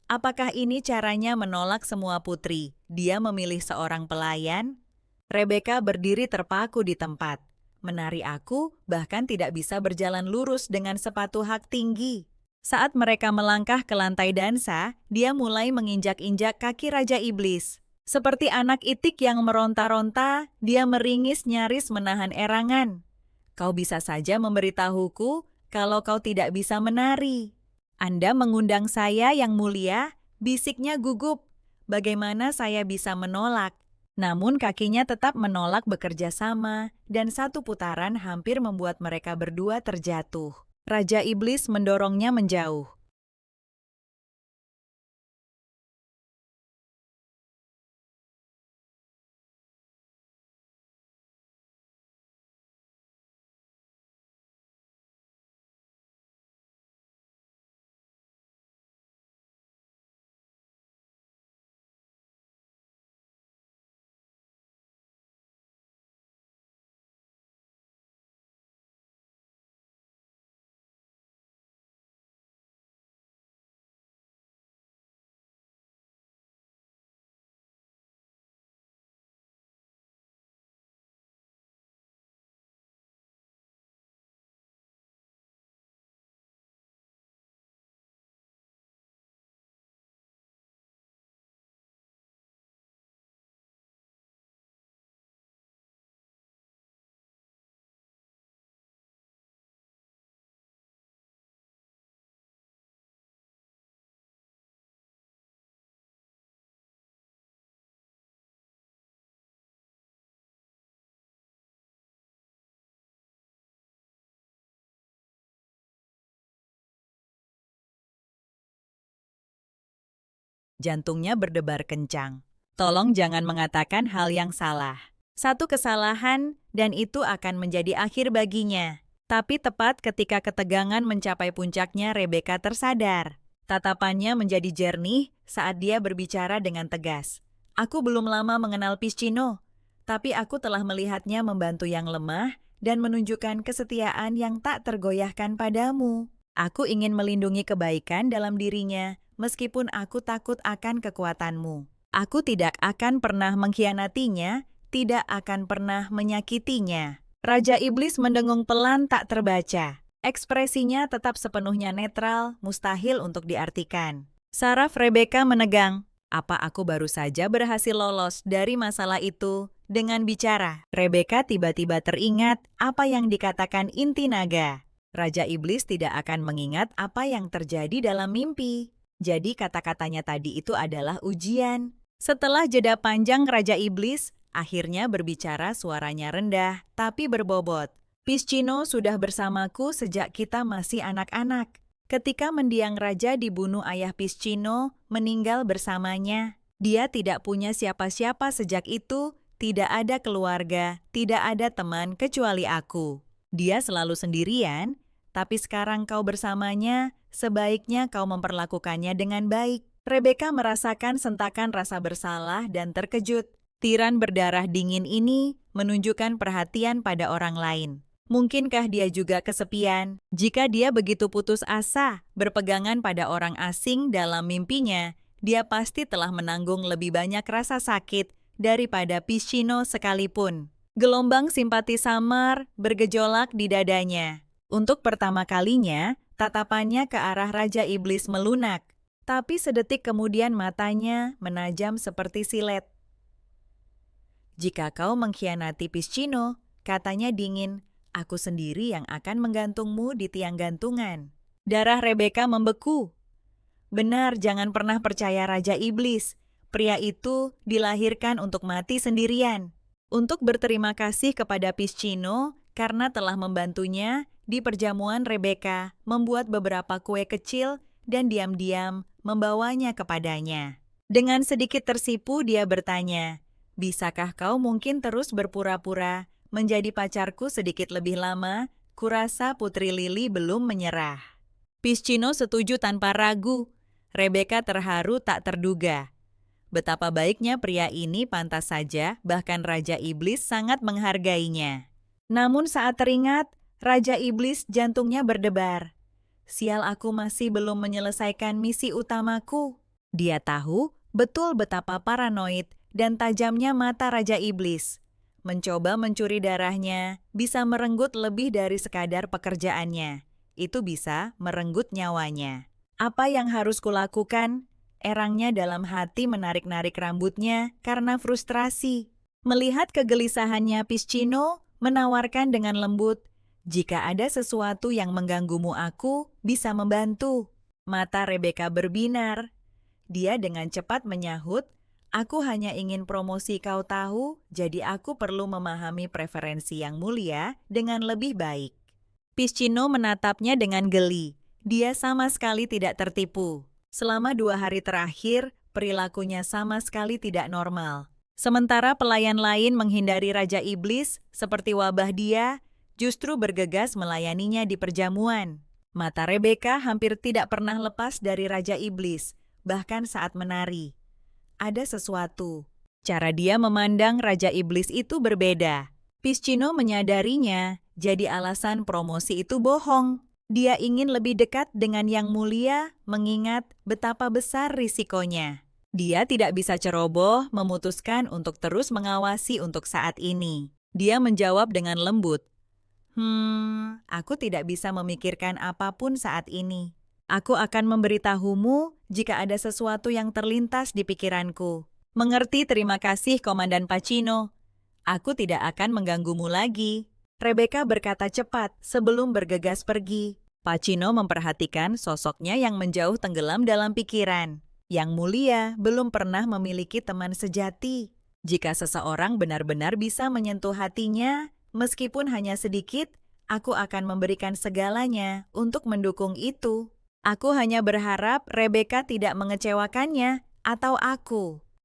Apakah ini caranya menolak semua putri? Dia memilih seorang pelayan? Rebecca berdiri terpaku di tempat. Menari aku bahkan tidak bisa berjalan lurus dengan sepatu hak tinggi. Saat mereka melangkah ke lantai dansa, dia mulai menginjak-injak kaki Raja Iblis. Seperti anak itik yang meronta-ronta, dia meringis nyaris menahan erangan. "Kau bisa saja memberitahuku kalau kau tidak bisa menari." "Anda mengundang saya, Yang Mulia," bisiknya gugup. Bagaimana saya bisa menolak? Namun kakinya tetap menolak bekerja sama, dan satu putaran hampir membuat mereka berdua terjatuh. Raja Iblis mendorongnya menjauh. Jantungnya berdebar kencang. Tolong jangan mengatakan hal yang salah. Satu kesalahan, dan itu akan menjadi akhir baginya. Tapi tepat ketika ketegangan mencapai puncaknya, Rebecca tersadar. Tatapannya menjadi jernih saat dia berbicara dengan tegas. "Aku belum lama mengenal Piscino, tapi aku telah melihatnya membantu yang lemah dan menunjukkan kesetiaan yang tak tergoyahkan padamu. Aku ingin melindungi kebaikan dalam dirinya, meskipun aku takut akan kekuatanmu. Aku tidak akan pernah mengkhianatinya, tidak akan pernah menyakitinya." Raja Iblis mendengung pelan tak terbaca. Ekspresinya tetap sepenuhnya netral, mustahil untuk diartikan. Saraf Rebecca menegang. Apa aku baru saja berhasil lolos dari masalah itu dengan bicara? Rebecca tiba-tiba teringat apa yang dikatakan inti naga. Raja Iblis tidak akan mengingat apa yang terjadi dalam mimpi. Jadi kata-katanya tadi itu adalah ujian. Setelah jeda panjang, Raja Iblis akhirnya berbicara, suaranya rendah tapi berbobot. "Piscino sudah bersamaku sejak kita masih anak-anak. Ketika mendiang raja dibunuh, ayah Piscino meninggal bersamanya. Dia tidak punya siapa-siapa sejak itu, tidak ada keluarga, tidak ada teman kecuali aku. Dia selalu sendirian, tapi sekarang kau bersamanya, sebaiknya kau memperlakukannya dengan baik." Rebecca merasakan sentakan rasa bersalah dan terkejut. Tiran berdarah dingin ini menunjukkan perhatian pada orang lain. Mungkinkah dia juga kesepian? Jika dia begitu putus asa, berpegangan pada orang asing dalam mimpinya, dia pasti telah menanggung lebih banyak rasa sakit daripada Piscino sekalipun. Gelombang simpati samar bergejolak di dadanya. Untuk pertama kalinya, tatapannya ke arah Raja Iblis melunak. Tapi sedetik kemudian matanya menajam seperti silet. "Jika kau mengkhianati Piscino," katanya dingin, Aku sendiri yang akan menggantungmu di tiang gantungan. Darah Rebeka membeku. Benar, jangan pernah percaya Raja Iblis. Pria itu dilahirkan untuk mati sendirian. Untuk berterima kasih kepada Piscino karena telah membantunya di perjamuan, Rebeka membuat beberapa kue kecil dan diam-diam membawanya kepadanya. Dengan sedikit tersipu dia bertanya, "Bisakah kau mungkin terus berpura-pura menjadi pacarku sedikit lebih lama? Kurasa Putri Lili belum menyerah." Piscino setuju tanpa ragu. Rebeka terharu tak terduga. Betapa baiknya pria ini, pantas saja bahkan Raja Iblis sangat menghargainya. Namun saat teringat, Raja Iblis jantungnya berdebar. Sial, aku masih belum menyelesaikan misi utamaku. Dia tahu betul betapa paranoid dan tajamnya mata Raja Iblis. Mencoba mencuri darahnya bisa merenggut lebih dari sekadar pekerjaannya. Itu bisa merenggut nyawanya. Apa yang harus kulakukan? Erangnya dalam hati menarik-narik rambutnya karena frustrasi. Melihat kegelisahannya, Piscino menawarkan dengan lembut, "Jika ada sesuatu yang mengganggumu, aku bisa membantu." Mata Rebeka berbinar. Dia dengan cepat menyahut, "Aku hanya ingin promosi, kau tahu, jadi aku perlu memahami preferensi yang mulia dengan lebih baik." Piscino menatapnya dengan geli. Dia sama sekali tidak tertipu. Selama 2 hari terakhir, perilakunya sama sekali tidak normal. Sementara pelayan lain menghindari Raja Iblis, seperti wabah dia, justru bergegas melayaninya di perjamuan. Mata Rebeka hampir tidak pernah lepas dari Raja Iblis, bahkan saat menari. Ada sesuatu. Cara dia memandang Raja Iblis itu berbeda. Piscino menyadarinya, jadi alasan promosi itu bohong. Dia ingin lebih dekat dengan Yang Mulia, mengingat betapa besar risikonya. Dia tidak bisa ceroboh memutuskan untuk terus mengawasi untuk saat ini. Dia menjawab dengan lembut, aku tidak bisa memikirkan apapun saat ini. Aku akan memberitahumu jika ada sesuatu yang terlintas di pikiranku." "Mengerti, terima kasih, Komandan Pacino. Aku tidak akan mengganggumu lagi." Rebeka berkata cepat sebelum bergegas pergi. Pacino memperhatikan sosoknya yang menjauh tenggelam dalam pikiran. Yang Mulia belum pernah memiliki teman sejati. Jika seseorang benar-benar bisa menyentuh hatinya, meskipun hanya sedikit, aku akan memberikan segalanya untuk mendukung itu. Aku hanya berharap Rebeka tidak mengecewakannya atau aku.